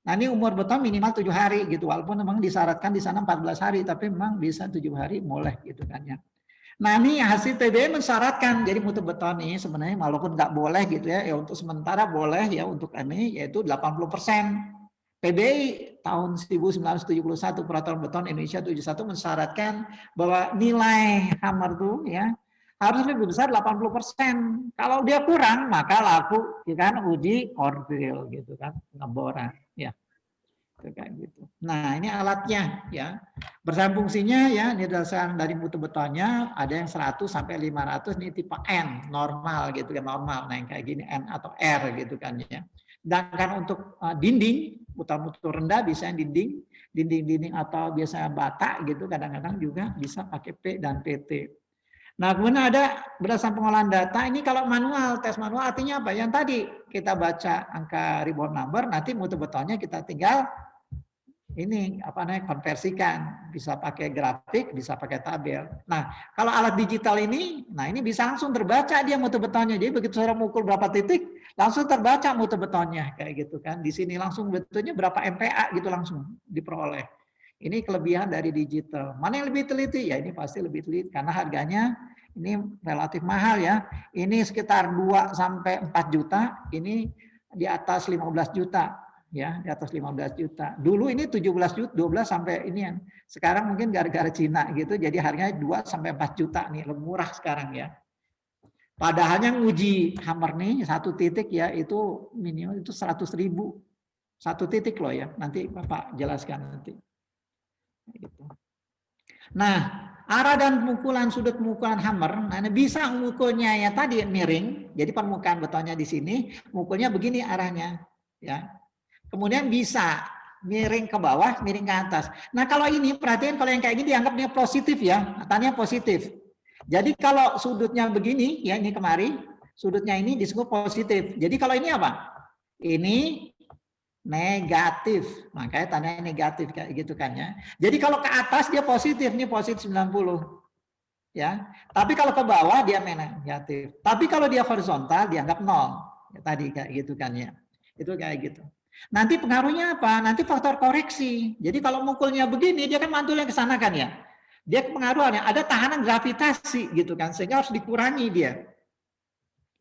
Nah ini umur beton minimal 7 hari gitu. Walaupun memang disyaratkan di sana 14 hari tapi memang bisa 7 hari boleh gitu kan ya. Nah ini hasil TBI mensyaratkan jadi mutu beton ini sebenarnya walaupun nggak boleh gitu ya untuk sementara boleh ya untuk ini yaitu 80%. PBI tahun 1971 Peraturan Beton Indonesia 71 mensyaratkan bahwa nilai hammer tuh ya harus lebih besar 80%. Kalau dia kurang maka laku ya kan uji kordel gitu kan ngeboran ya. Kayak gitu. Nah, ini alatnya ya. Berdasarkan fungsinya ya, ini berdasarkan dari mutu betonnya ada yang 100 sampai 500 ini tipe N, normal gitu kan, normal. Nah, yang kayak gini N atau R gitu kan ya. Sedangkan untuk dinding, mutu rendah bisa yang dinding atau biasanya bata gitu, kadang-kadang juga bisa pakai P dan PT. Nah, kemudian ada berdasarkan pengolahan data, ini kalau manual, tes manual artinya apa? Yang tadi kita baca angka ribbon number, nanti mutu betonnya kita tinggal ini apa namanya konversikan, bisa pakai grafik, bisa pakai tabel. Nah, kalau alat digital ini, nah ini bisa langsung terbaca dia mutu betonnya. Jadi begitu saya mukul berapa titik, langsung terbaca mutu betonnya kayak gitu kan. Di sini langsung betulnya berapa MPa gitu langsung diperoleh. Ini kelebihan dari digital. Mana yang lebih teliti? Ya ini pasti lebih teliti karena harganya ini relatif mahal ya. Ini sekitar 2 sampai 4 juta, ini di atas 15 juta. Ya, di atas 15 juta. Dulu ini 17 juta, 12 sampai ini yang sekarang mungkin gara-gara Cina gitu, jadi harganya 2 sampai 4 juta nih, lebih murah sekarang ya. Padahal yang uji hammer nih 1 titik ya itu minimal itu 100.000. 1 titik loh ya. Nanti Bapak jelaskan nanti. Gitu. Nah, arah dan pukulan sudut pukulan hammer, nah ini bisa mukulnya ya tadi miring. Jadi permukaan betonnya di sini, mukulnya begini arahnya, ya. Kemudian bisa miring ke bawah, miring ke atas. Nah, kalau ini perhatian kalau yang kayak gini dianggapnya positif ya, tandanya positif. Jadi kalau sudutnya begini, ya ini kemari, sudutnya ini disebut positif. Jadi kalau ini apa? Ini negatif, makanya tandanya negatif kayak gitu kan ya. Jadi kalau ke atas dia positif, ini positif 90. Ya. Tapi kalau ke bawah dia negatif. Tapi kalau dia horizontal dianggap 0. Ya, tadi kayak gitu kan ya. Itu kayak gitu. Nanti pengaruhnya apa? Nanti faktor koreksi. Jadi kalau mukulnya begini dia kan mantulnya ke sana kan ya. Dia pengaruhnya ada tahanan gravitasi gitu kan, sehingga harus dikurangi dia.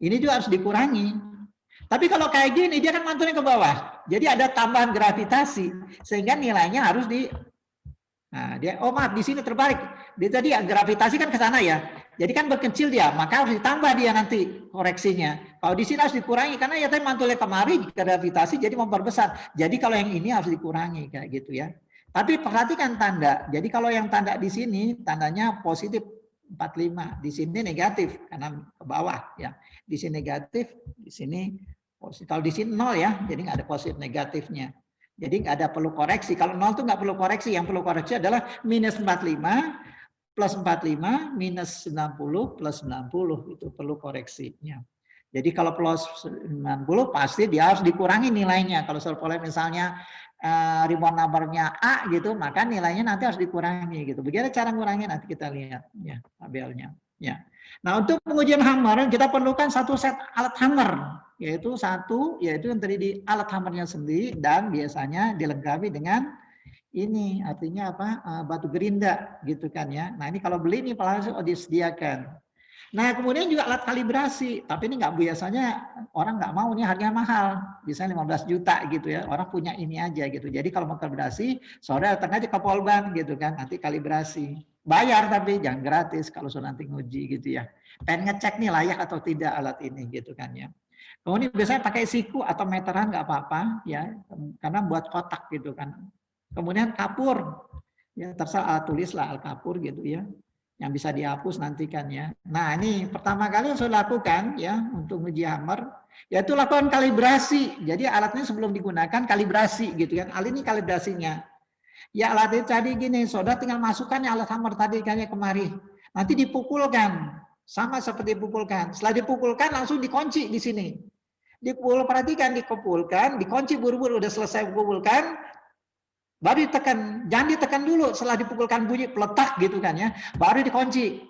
Ini juga harus dikurangi. Tapi kalau kayak gini dia kan mantulnya ke bawah. Jadi ada tambahan gravitasi sehingga nilainya harus di nah, dia oh maaf di sini terbalik. Dia tadi gravitasi kan ke sana ya. Jadi kan berkecil dia, maka harus ditambah dia nanti koreksinya. Kalau di sini harus dikurangi karena ya tadi mantulnya kemari gravitasi jadi memperbesar. Jadi kalau yang ini harus dikurangi kayak gitu ya. Tapi perhatikan tanda. Jadi kalau yang tanda di sini tandanya positif 45, di sini negatif karena ke bawah ya. Di sini negatif, di sini positif. Kalau di sini 0 ya, jadi nggak ada positif negatifnya. Jadi nggak ada perlu koreksi. Kalau 0 itu nggak perlu koreksi. Yang perlu koreksi adalah minus 45 plus 45 minus 90 plus 90 itu perlu koreksinya. Jadi kalau plus 90 pasti dia harus dikurangi nilainya. Kalau survei misalnya ribuan nomornya A gitu, maka nilainya nanti harus dikurangi gitu. Bagaimana cara mengurangi nanti kita lihat ya tabelnya. Ya. Nah untuk pengujian hammer kita perlukan 1 set alat hammer, yaitu yang tadi di alat hammernya sendiri dan biasanya dilengkapi dengan ini artinya apa batu gerinda gitu kan ya. Nah ini kalau beli ini langsung disediakan. Nah kemudian juga alat kalibrasi, tapi ini nggak biasanya orang nggak mau ini harganya mahal, biasanya 15 juta gitu ya, orang punya ini aja gitu. Jadi kalau mau kalibrasi, saudara datang aja ke Polban gitu kan, nanti kalibrasi. Bayar tapi jangan gratis kalau sudah nanti nguji gitu ya. Pengen ngecek nih layak atau tidak alat ini gitu kan ya. Kemudian biasanya pakai siku atau meteran nggak apa-apa ya, karena buat kotak gitu kan. Kemudian kapur, ya terserah tulislah kapur gitu ya. Yang bisa dihapus nanti kan ya. Nah ini pertama kali yang saya lakukan ya untuk uji hammer, yaitu lakukan kalibrasi. Jadi alatnya sebelum digunakan kalibrasi gitu kan. Alat ini kalibrasinya. Ya alat itu tadi gini, saudara tinggal masukkannya alat hammer tadi kan ya kemari. Nanti dipukulkan, sama seperti dipukulkan. Setelah dipukulkan langsung dikunci di sini. Dipukul, perhatikan dikumpulkan, dikunci buru-buru udah selesai dipukulkan. Baru ditekan, jangan ditekan dulu setelah dipukulkan bunyi peletak gitu kan ya, baru dikunci,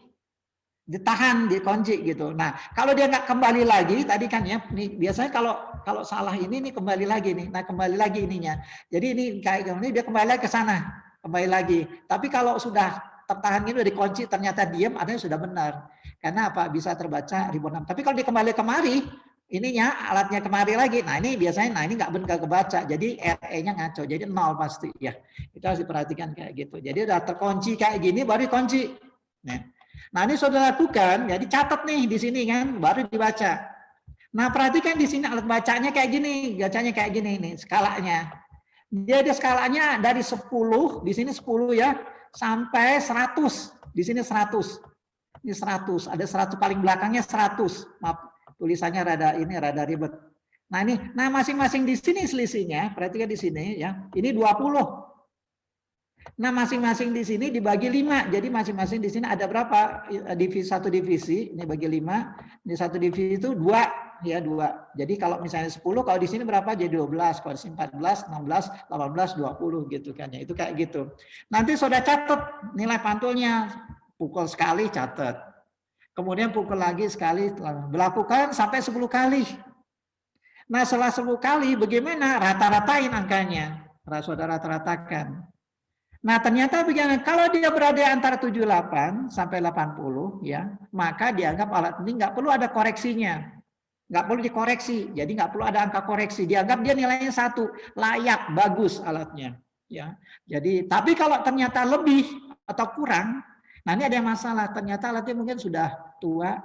ditahan, dikunci gitu. Nah kalau dia nggak kembali lagi tadi kan ya, nih biasanya kalau salah ini kembali lagi nih, nah kembali lagi ininya. Jadi ini kayak gini dia kembali lagi ke sana, kembali lagi. Tapi kalau sudah tertahan ini udah dikunci ternyata diam, artinya sudah benar. Karena apa? Bisa terbaca ribuan. Tapi kalau dia kembali kemari, ininya alatnya kemari lagi. Nah ini biasanya, nah ini nggak benar kebaca. Jadi RE-nya ngaco. Jadi 0 pasti ya. Itu harus diperhatikan kayak gitu. Jadi udah terkunci kayak gini baru dikunci. Nah ini sudah lakukan. Jadi catat nih di sini kan, baru dibaca. Nah perhatikan di sini alat bacanya kayak gini, bacanya kayak gini nih skalanya. Dia ada skalanya dari 10, di sini 10 ya, sampai 100. Di sini 100. Ini 100. Ada 100 paling belakangnya 100. Maaf. Tulisannya rada ribet. Nah ini, nah masing-masing di sini selisihnya, perhatikan di sini ya, ini 20. Nah masing-masing di sini dibagi 5, jadi masing-masing di sini ada berapa divisi, satu divisi, ini bagi 5, ini satu divisi itu 2 ya 2. Jadi kalau misalnya 10, kalau di sini berapa jadi 12, kalau di sini 14, 16, 18, 20 gitu kan ya, itu kayak gitu. Nanti sudah catat nilai pantulnya, pukul sekali catat. Kemudian pukul lagi sekali, berlakukan sampai 10 kali. Nah setelah 10 kali bagaimana? Rata-ratain angkanya. Saudara rata-ratakan. Nah ternyata begini, kalau dia berada antara 78 sampai 80 ya, maka dianggap alat ini nggak perlu ada koreksinya. Nggak perlu dikoreksi, jadi nggak perlu ada angka koreksi. Dianggap dia nilainya 1, layak, bagus alatnya. Ya, jadi tapi kalau ternyata lebih atau kurang, nah ini ada yang masalah, ternyata alatnya mungkin sudah tua,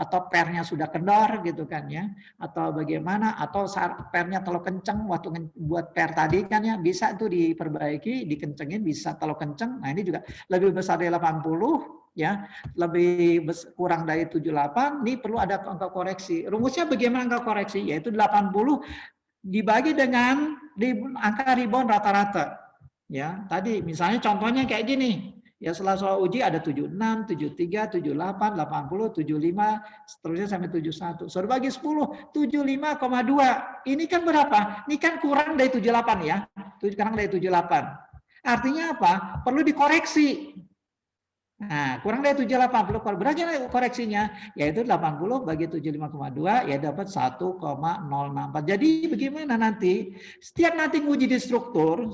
atau pernya sudah kendor gitu kan ya, atau bagaimana, atau pernya terlalu kenceng waktu buat per tadi kan ya, bisa tuh diperbaiki, dikencengin, bisa terlalu kenceng. Nah ini juga lebih besar dari 80 ya, lebih kurang dari 78, ini perlu ada angka koreksi. Rumusnya bagaimana angka koreksi? Yaitu 80 dibagi dengan angka rebound rata-rata. Ya, tadi misalnya contohnya kayak gini. Ya setelah soal uji ada 76, 73, 78, 80, 75, seterusnya sampai 71. Suruh bagi 10, 75,2. Ini kan berapa? Ini kan kurang dari 78 ya. Kurang dari 78. Artinya apa? Perlu dikoreksi. Nah, kurang dari 78 perlu berarti koreksinya yaitu 80 bagi 75,2 ya dapat 1,064. Jadi bagaimana nanti setiap nanti nguji di struktur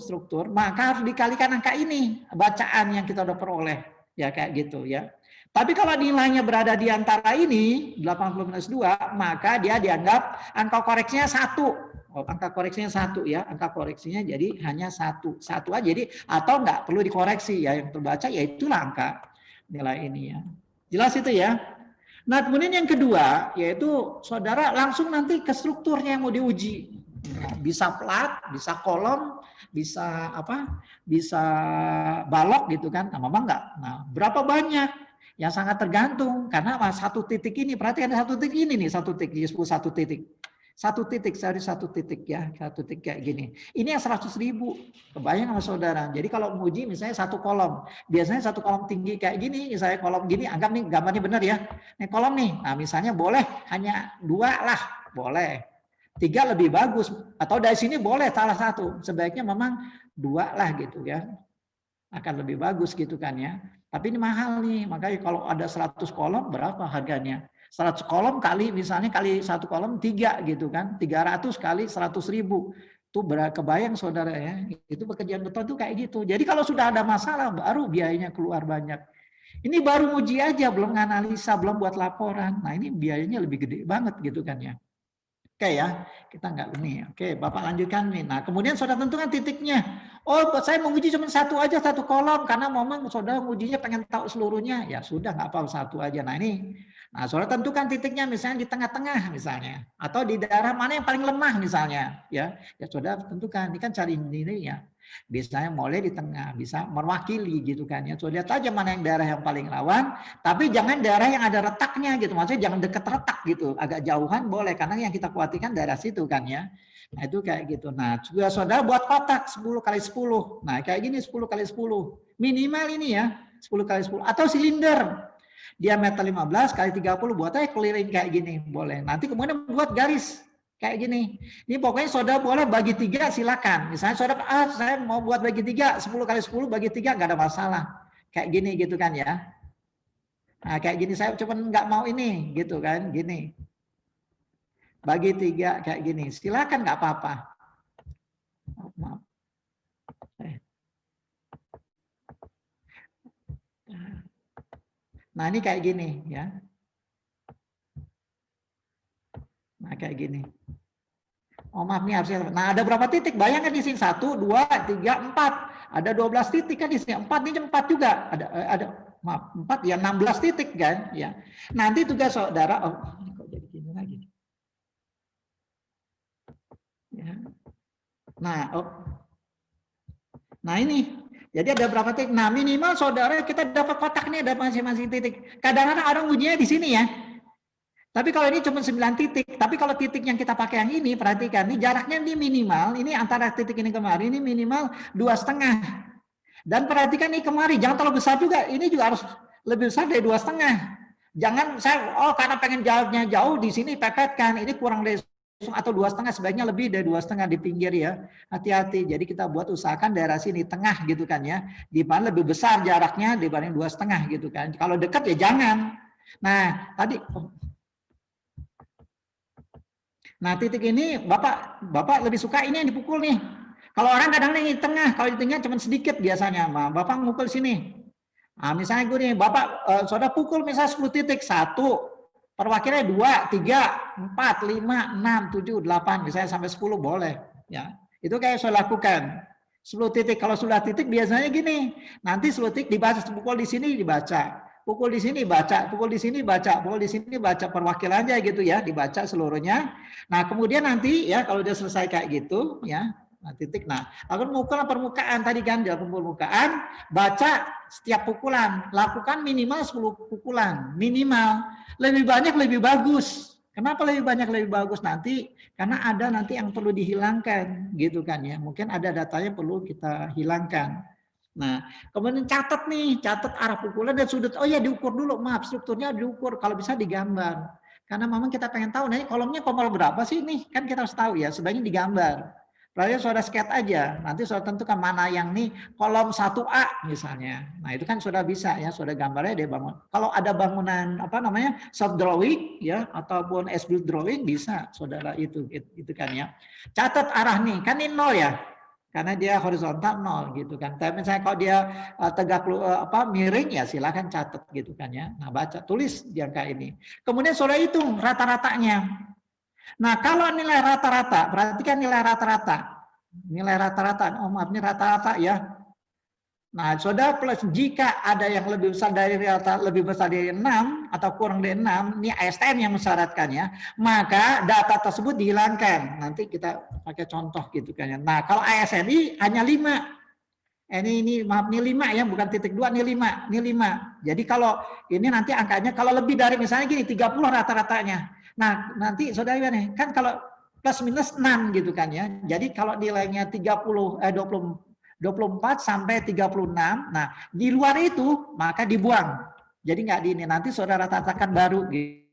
maka harus dikalikan angka ini bacaan yang kita udah peroleh ya kayak gitu ya. Tapi kalau nilainya berada di antara ini 80 minus 2 maka dia dianggap angka koreksinya 1. Angka koreksinya 1 ya, angka koreksinya jadi hanya 1 aja jadi atau enggak perlu dikoreksi ya yang terbaca yaitulah angka nilai ini ya. Jelas itu ya. Nah, kemudian yang kedua yaitu saudara langsung nanti ke strukturnya yang mau diuji. Bisa plat, bisa kolom, bisa apa? Bisa balok gitu kan. Nah, memang enggak. Nah, berapa banyak? Yang sangat tergantung karena satu titik ini, perhatikan satu titik ini nih, satu titik, disebut satu titik. Satu titik, satu titik ya, satu titik kayak gini. Ini yang 100.000, kebayang sama saudara. Jadi kalau menguji misalnya satu kolom, biasanya satu kolom tinggi kayak gini, misalnya kolom gini, anggap nih gambarnya benar ya. Ini kolom nih, nah misalnya boleh hanya 2 lah, boleh. 3 lebih bagus, atau dari sini boleh salah satu. Sebaiknya memang 2 lah gitu ya. Akan lebih bagus gitu kan ya. Tapi ini mahal nih, makanya kalau ada 100 kolom berapa harganya? 100 kolom kali misalnya kali satu kolom 3 gitu kan, 300 kali 100.000 itu kebayang saudara ya, itu pekerjaan beton tuh kayak gitu. Jadi kalau sudah ada masalah baru biayanya keluar banyak. Ini baru uji aja, belum analisa, belum buat laporan. Nah ini biayanya lebih gede banget gitu kan ya. Oke ya, kita nggak ini. Oke, Bapak lanjutkan nih. Nah kemudian saudara tentukan titiknya. Oh, saya menguji cuma satu aja, satu kolom karena memang saudara mengujinya pengen tahu seluruhnya. Ya sudah nggak apa-apa satu aja. Nah ini. Nah, saudara tentukan titiknya misalnya di tengah-tengah misalnya atau di daerah mana yang paling lemah misalnya ya. Ya saudara tentukan ini kan cari nilainya. Biasanya mulai di tengah, bisa mewakili gitu kan ya. Saudara lihat aja mana yang daerah yang paling rawan, tapi jangan daerah yang ada retaknya gitu. Maksudnya jangan dekat retak gitu, agak jauhan boleh karena yang kita khawatirkan daerah situ kan ya. Nah, itu kayak gitu. Nah, juga saudara buat kotak 10 kali 10. Nah, kayak gini 10 kali 10. Minimal ini ya, 10 kali 10 atau silinder. Diameter 15 kali 30 buat aja keliling kayak gini, boleh. Nanti kemudian buat garis kayak gini. Ini pokoknya saudara boleh bagi 3 silakan. Misalnya saudara, saya mau buat bagi 3, 10 kali 10 bagi 3 nggak ada masalah. Kayak gini gitu kan ya. Nah, kayak gini saya cuma nggak mau ini gitu kan, gini. Bagi 3 kayak gini. Silakan nggak apa-apa. Maaf. Nah, ini kayak gini ya. Nah, kayak gini. Oh, maaf nih harusnya. Nah, ada berapa titik? Bayangkan di sini 1, 2, 3, 4. Ada 12 titik kan di sini. 4 ini 4 juga. Ada maaf, 4 ya 16 titik kan ya. Nanti tugas saudara ini kok jadi gini lagi. Ya. Nah, Nah, ini. Jadi ada berapa titik? Nah, minimal saudara kita dapat kotak nih ada masing-masing titik. Kadang-kadang orang ujinya di sini ya. Tapi kalau ini cuma 9 titik, tapi kalau titik yang kita pakai yang ini, perhatikan, ini jaraknya ini minimal, ini antara titik ini kemari, ini minimal 2,5. Dan perhatikan ini kemari, jangan terlalu besar juga, ini juga harus lebih besar dari 2,5. Jangan saya, karena pengen jaraknya jauh, di sini pepetkan, ini kurang dari atau 2,5, sebaiknya lebih dari 2,5 di pinggir ya. Hati-hati, jadi kita buat usahakan daerah sini, tengah gitu kan ya. Di mana lebih besar jaraknya dibanding 2,5 gitu kan. Kalau dekat ya jangan. Nah, tadi... Nah, titik ini Bapak lebih suka ini yang dipukul nih. Kalau orang kadang nih di tengah, kalau di tengah cuma sedikit biasanya, Bapak ngukul sini. Nah, misalnya gue nih, Bapak saudara pukul misalnya 10 titik, 1, perwakilannya 2, 3, 4, 5, 6, 7, 8, misalnya sampai 10 boleh. Ya, itu kayak saya lakukan. 10 titik, kalau sudah titik biasanya gini, nanti 10 titik dibaca, pukul di sini dibaca. pukul di sini baca, pukul di sini baca, pukul di sini baca perwakilannya gitu ya, dibaca seluruhnya. Nah, kemudian nanti ya kalau dia selesai kayak gitu ya, nah, titik. Nah, lalu mukul permukaan tadi kan, dia permukaan, baca setiap pukulan, lakukan minimal 10 pukulan, minimal. Lebih banyak lebih bagus. Kenapa lebih banyak lebih bagus nanti? Karena ada nanti yang perlu dihilangkan gitu kan ya. Mungkin ada datanya perlu kita hilangkan. Nah, kemudian catat nih, catat arah pukulan dan sudut. Oh ya, diukur dulu, maaf, strukturnya diukur. Kalau bisa digambar. Karena memang kita pengen tahu, nih kolomnya komol berapa sih nih? Kan kita harus tahu ya, sebaiknya digambar. Lalu saudara sketch aja, nanti saudara tentukan mana yang nih kolom 1A misalnya. Nah itu kan sudah bisa ya, sudah gambarnya dia bangun. Kalau ada bangunan apa namanya soft drawing ya ataupun as-built drawing bisa saudara itu kan ya. Catat arah nih, kan ini 0 ya. Karena dia horizontal 0 gitu kan. Tapi misalnya kalau dia tegak miring ya silakan catat gitu kan ya. Nah, baca tulis di angka ini. Kemudian saudara hitung rata-ratanya. Nah, kalau nilai rata-rata, perhatikan nilai rata-rata. Nilai rata-rata. Oh, maaf ini rata-rata ya. Nah, saudara plus jika ada yang lebih besar dari rata lebih besar dari 6 atau kurang dari 6, ini ASTM yang mensyaratkannya, maka data tersebut dihilangkan. Nanti kita pakai contoh gitu kan ya. Nah, kalau ASNI hanya 5. Ini maaf ini 5 ya, bukan titik 2, ini 5, ini 5. Jadi kalau ini nanti angkanya kalau lebih dari misalnya gini 30 rata-ratanya. Nah, nanti saudara nih, kan kalau plus minus 6 gitu kan ya. Jadi kalau nilainya 24 sampai 36. Nah, di luar itu maka dibuang. Jadi nggak di ini. Nanti saudara ratakan baru gitu.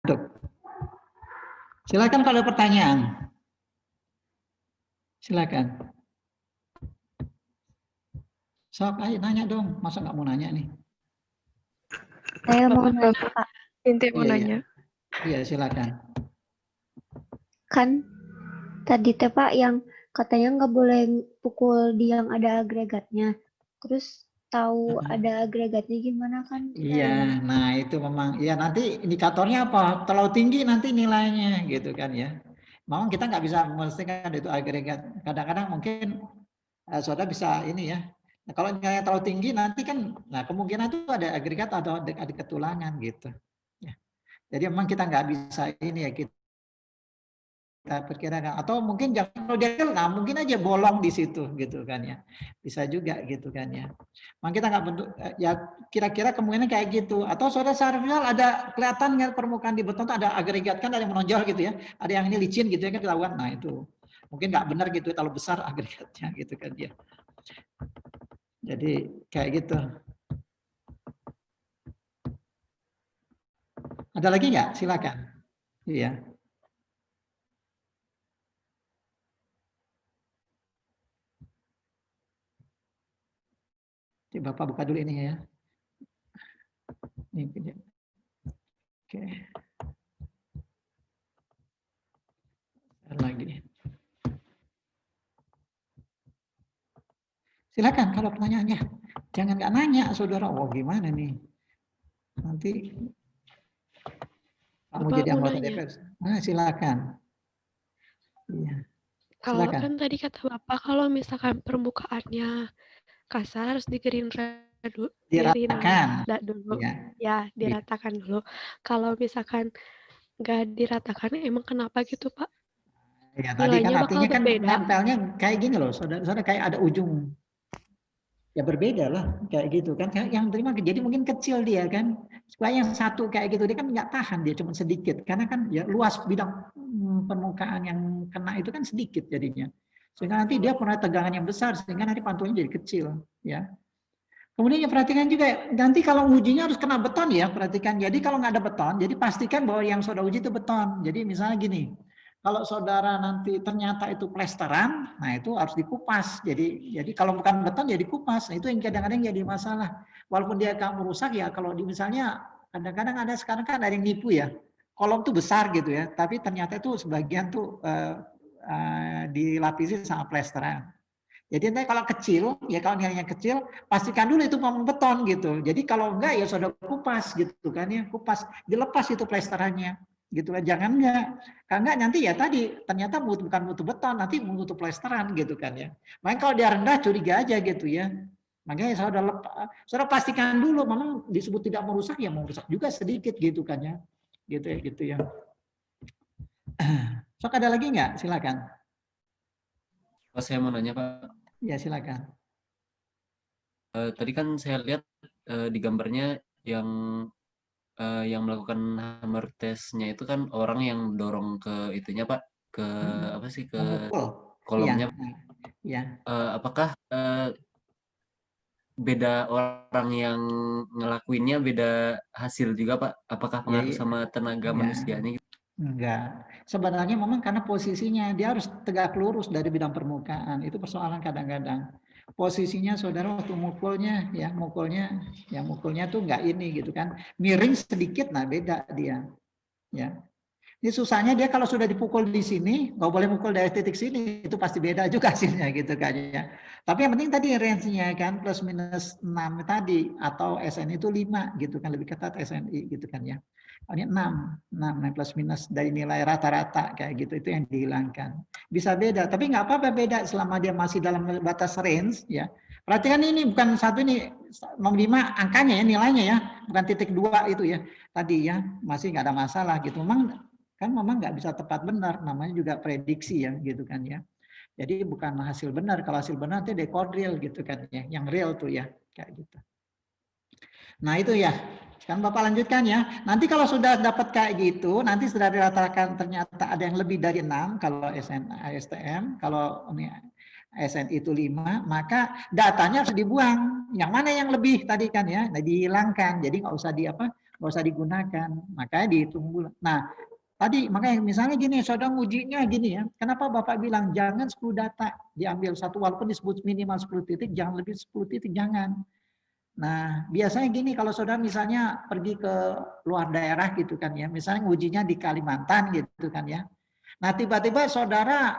ngantuk. Silakan kalau ada pertanyaan. Silakan. Sok, ayo nanya dong. Masa nggak mau nanya nih? Saya mau Bapak, nanya, Pak. Inti mau Iya, nanya. Iya, silakan. Kan tadi teh Pak yang katanya nggak boleh pukul di yang ada agregatnya. Terus tahu ada agregatnya gimana kan? Iya, nah itu memang, ya nanti indikatornya apa? Terlalu tinggi nanti nilainya gitu kan ya. Memang kita nggak bisa memastikan itu agregat. Kadang-kadang mungkin saudara bisa ini ya. Nah, kalau nilainya terlalu tinggi nanti kan, nah kemungkinan itu ada agregat atau ada ketulangan gitu. Ya. Jadi memang kita nggak bisa ini ya kita perkirakan. Atau mungkin jangan kalau detail, nah mungkin aja bolong di situ gitu kan ya. Bisa juga gitu kan ya. Memang kita nggak bentuk ya kira-kira kemungkinan kayak gitu. Atau saudara secara visual ada kelihatan nggak permukaan di beton ada agregat kan ada yang menonjol gitu ya. Ada yang ini licin gitu ya kan ketahuan. Nah itu mungkin nggak benar gitu terlalu besar agregatnya gitu kan ya. Jadi kayak gitu. Ada lagi nggak? Silakan. Iya. Bapak buka dulu ini ya. Ini. Oke. Lagi. Silakan kalau pertanyaannya. Jangan nggak nanya, saudara. Oh gimana nih? Nanti kamu Bapak jadi mau anggota nanya. DPR. Nah, silakan. Iya. Kalau Silakan. kan tadi kata Bapak kalau misalkan permukaannya kasar harus Diratakan. dulu. Iya. Ya, diratakan dulu. Kalau misalkan nggak diratakan, emang kenapa gitu, Pak? Ya, tadi kan Nilainya bakal artinya kan berbeda. nempelnya kayak gini loh, saudara kayak ada ujung. Ya berbeda lah, kayak gitu kan. Yang terima jadi mungkin kecil dia kan. Supaya yang satu kayak gitu dia kan nggak tahan dia cuma sedikit. Karena kan ya luas bidang permukaan yang kena itu kan sedikit jadinya. Sehingga nanti dia punya tegangan yang besar sehingga nanti pantulnya jadi kecil, ya. Kemudian ya perhatikan juga nanti kalau ujinya harus kena beton ya, perhatikan. Jadi kalau nggak ada beton, jadi pastikan bahwa yang saudara uji itu beton. Jadi misalnya gini, kalau saudara nanti ternyata itu plesteran, nah itu harus dikupas. Jadi kalau bukan beton ya dikupas. Nah, itu yang kadang-kadang jadi masalah. Walaupun dia akan merusak ya, kalau di misalnya kadang-kadang ada sekarang kan ada yang nipu ya. Kolom tuh besar gitu ya, tapi ternyata itu sebagian tuh dilapisi sama plesteran. Jadi nanti kalau kecil, ya kalau nilainya kecil, pastikan dulu itu memang beton gitu. Jadi kalau enggak ya sudah kupas gitu kan ya, kupas, dilepas itu plesterannya gitu kan. Jangan enggak. Kalau enggak nanti ya tadi ternyata bukan mutu beton, nanti mutu plesteran gitu kan ya. Makanya kalau dia rendah curiga aja gitu ya. Makanya saudara pastikan dulu memang disebut tidak merusak ya merusak juga sedikit gitu kan ya. Gitu ya. Sok ada lagi enggak? Silakan. Pak, saya mau nanya, Pak. Ya silakan. Tadi kan saya lihat di gambarnya yang melakukan hammer test-nya itu kan orang yang dorong ke itunya, Pak, ke apa sih, ke Memukul. kolomnya. Iya. Apakah beda orang yang ngelakuinnya beda hasil juga, Pak? Apakah pengaruh sama tenaga manusianya gitu? Enggak. Sebenarnya memang karena posisinya dia harus tegak lurus dari bidang permukaan. Itu persoalan kadang-kadang. Posisinya saudara waktu mukulnya tuh enggak ini gitu kan. Miring sedikit nah beda dia. Ya. Ini susahnya dia kalau sudah dipukul di sini, nggak boleh mukul dari titik sini, itu pasti beda juga hasilnya gitu kan ya. Tapi yang penting tadi range-nya kan plus minus 6 tadi atau SNI itu 5 gitu kan lebih ketat SNI gitu kan ya. Ini 6 plus minus dari nilai rata-rata kayak gitu itu yang dihilangkan. Bisa beda, tapi nggak apa-apa beda selama dia masih dalam batas range ya. Perhatikan ini bukan satu ini 5 angkanya ya nilainya ya, bukan titik 2 itu ya. Tadi ya masih nggak ada masalah gitu. Memang nggak bisa tepat benar, namanya juga prediksi ya gitu kan ya. Jadi bukan hasil benar, kalau hasil benar itu dekode real gitu kan ya, yang real tuh ya kayak gitu. Nah itu ya, sekarang Bapak lanjutkan ya. Nanti kalau sudah dapat kayak gitu, nanti sudah diratakan ternyata ada yang lebih dari 6 kalau STM, kalau ini SNI itu 5, maka datanya harus dibuang. Yang mana yang lebih tadi kan ya, nah, dihilangkan. Jadi nggak usah nggak usah digunakan, makanya dihitung bulan. Nah, tadi makanya misalnya gini, saudara ujinya gini ya, kenapa Bapak bilang jangan 10 data diambil satu, walaupun disebut minimal 10 titik, jangan lebih 10 titik, jangan. Nah, biasanya gini, kalau saudara misalnya pergi ke luar daerah gitu kan ya, misalnya ujinya di Kalimantan gitu kan ya. Nah, tiba-tiba saudara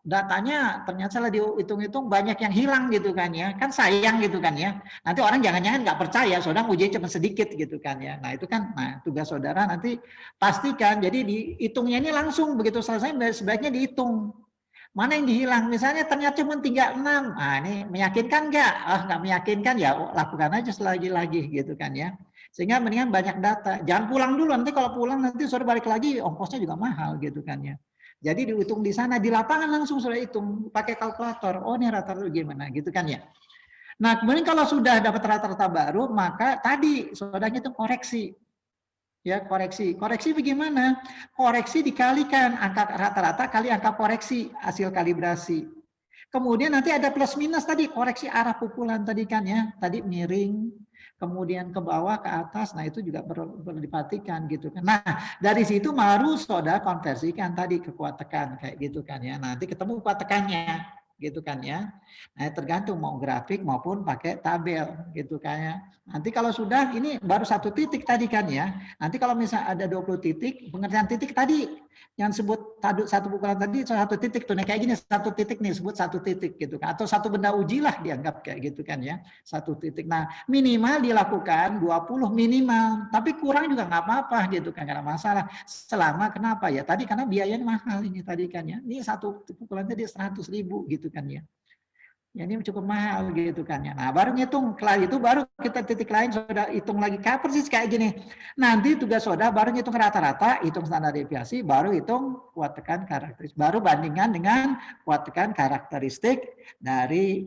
datanya ternyata setelah dihitung-hitung banyak yang hilang gitu kan ya, kan sayang gitu kan ya. Nanti orang jangan-jangan nggak percaya, saudara ujinya cuma sedikit gitu kan ya. Nah itu kan, nah tugas saudara nanti pastikan, jadi dihitungnya ini langsung begitu selesai sebaiknya dihitung. Mana yang dihilang, misalnya ternyata cuma 36, nah ini meyakinkan nggak? Nggak meyakinkan ya lakukan aja lagi gitu kan ya. Sehingga mendingan banyak data, jangan pulang dulu, nanti kalau pulang nanti saudara balik lagi ongkosnya juga mahal gitu kan ya. Jadi dihitung di sana, di lapangan langsung sudah hitung pakai kalkulator. Oh ini rata-rata gimana gitu kan ya. Nah kemudian kalau sudah dapat rata-rata baru, maka tadi saudara hitung koreksi. Ya koreksi. Koreksi bagaimana? Koreksi dikalikan angka rata-rata kali angka koreksi hasil kalibrasi. Kemudian nanti ada plus minus tadi, koreksi arah pukulan tadi kan ya. Tadi miring, kemudian ke bawah, ke atas, nah itu juga perlu diperhatikan gitu kan. Nah dari situ baru saudara konversikan tadi ke kuat tekan kayak gitu kan ya. Nanti ketemu kuat tekannya gitu kan ya. Nah tergantung mau grafik maupun pakai tabel gitu kan ya. Nanti kalau sudah ini baru satu titik tadi kan ya. Nanti kalau misalnya ada 20 titik, pengertian titik tadi yang sebut satu pukulan tadi satu titik tuh, nah kayak gini satu titik nih sebut satu titik gitu kan, atau satu benda uji lah dianggap kayak gitu kan ya, satu titik. Nah minimal dilakukan 20 minimal, tapi kurang juga nggak apa-apa gitu kan, karena masalah selama kenapa ya tadi karena biayanya mahal ini tadi kan ya, ini satu pukulan tadi 100.000 gitu kan ya. Ya, ini cukup mahal gitu kan ya. Nah baru ngitung, setelah itu baru kita titik lain saudara hitung lagi persis kayak gini. Nanti tugas saudara baru ngitung rata-rata, hitung standar deviasi, baru hitung kuat tekan karakteristik, baru bandingkan dengan kuat tekan karakteristik dari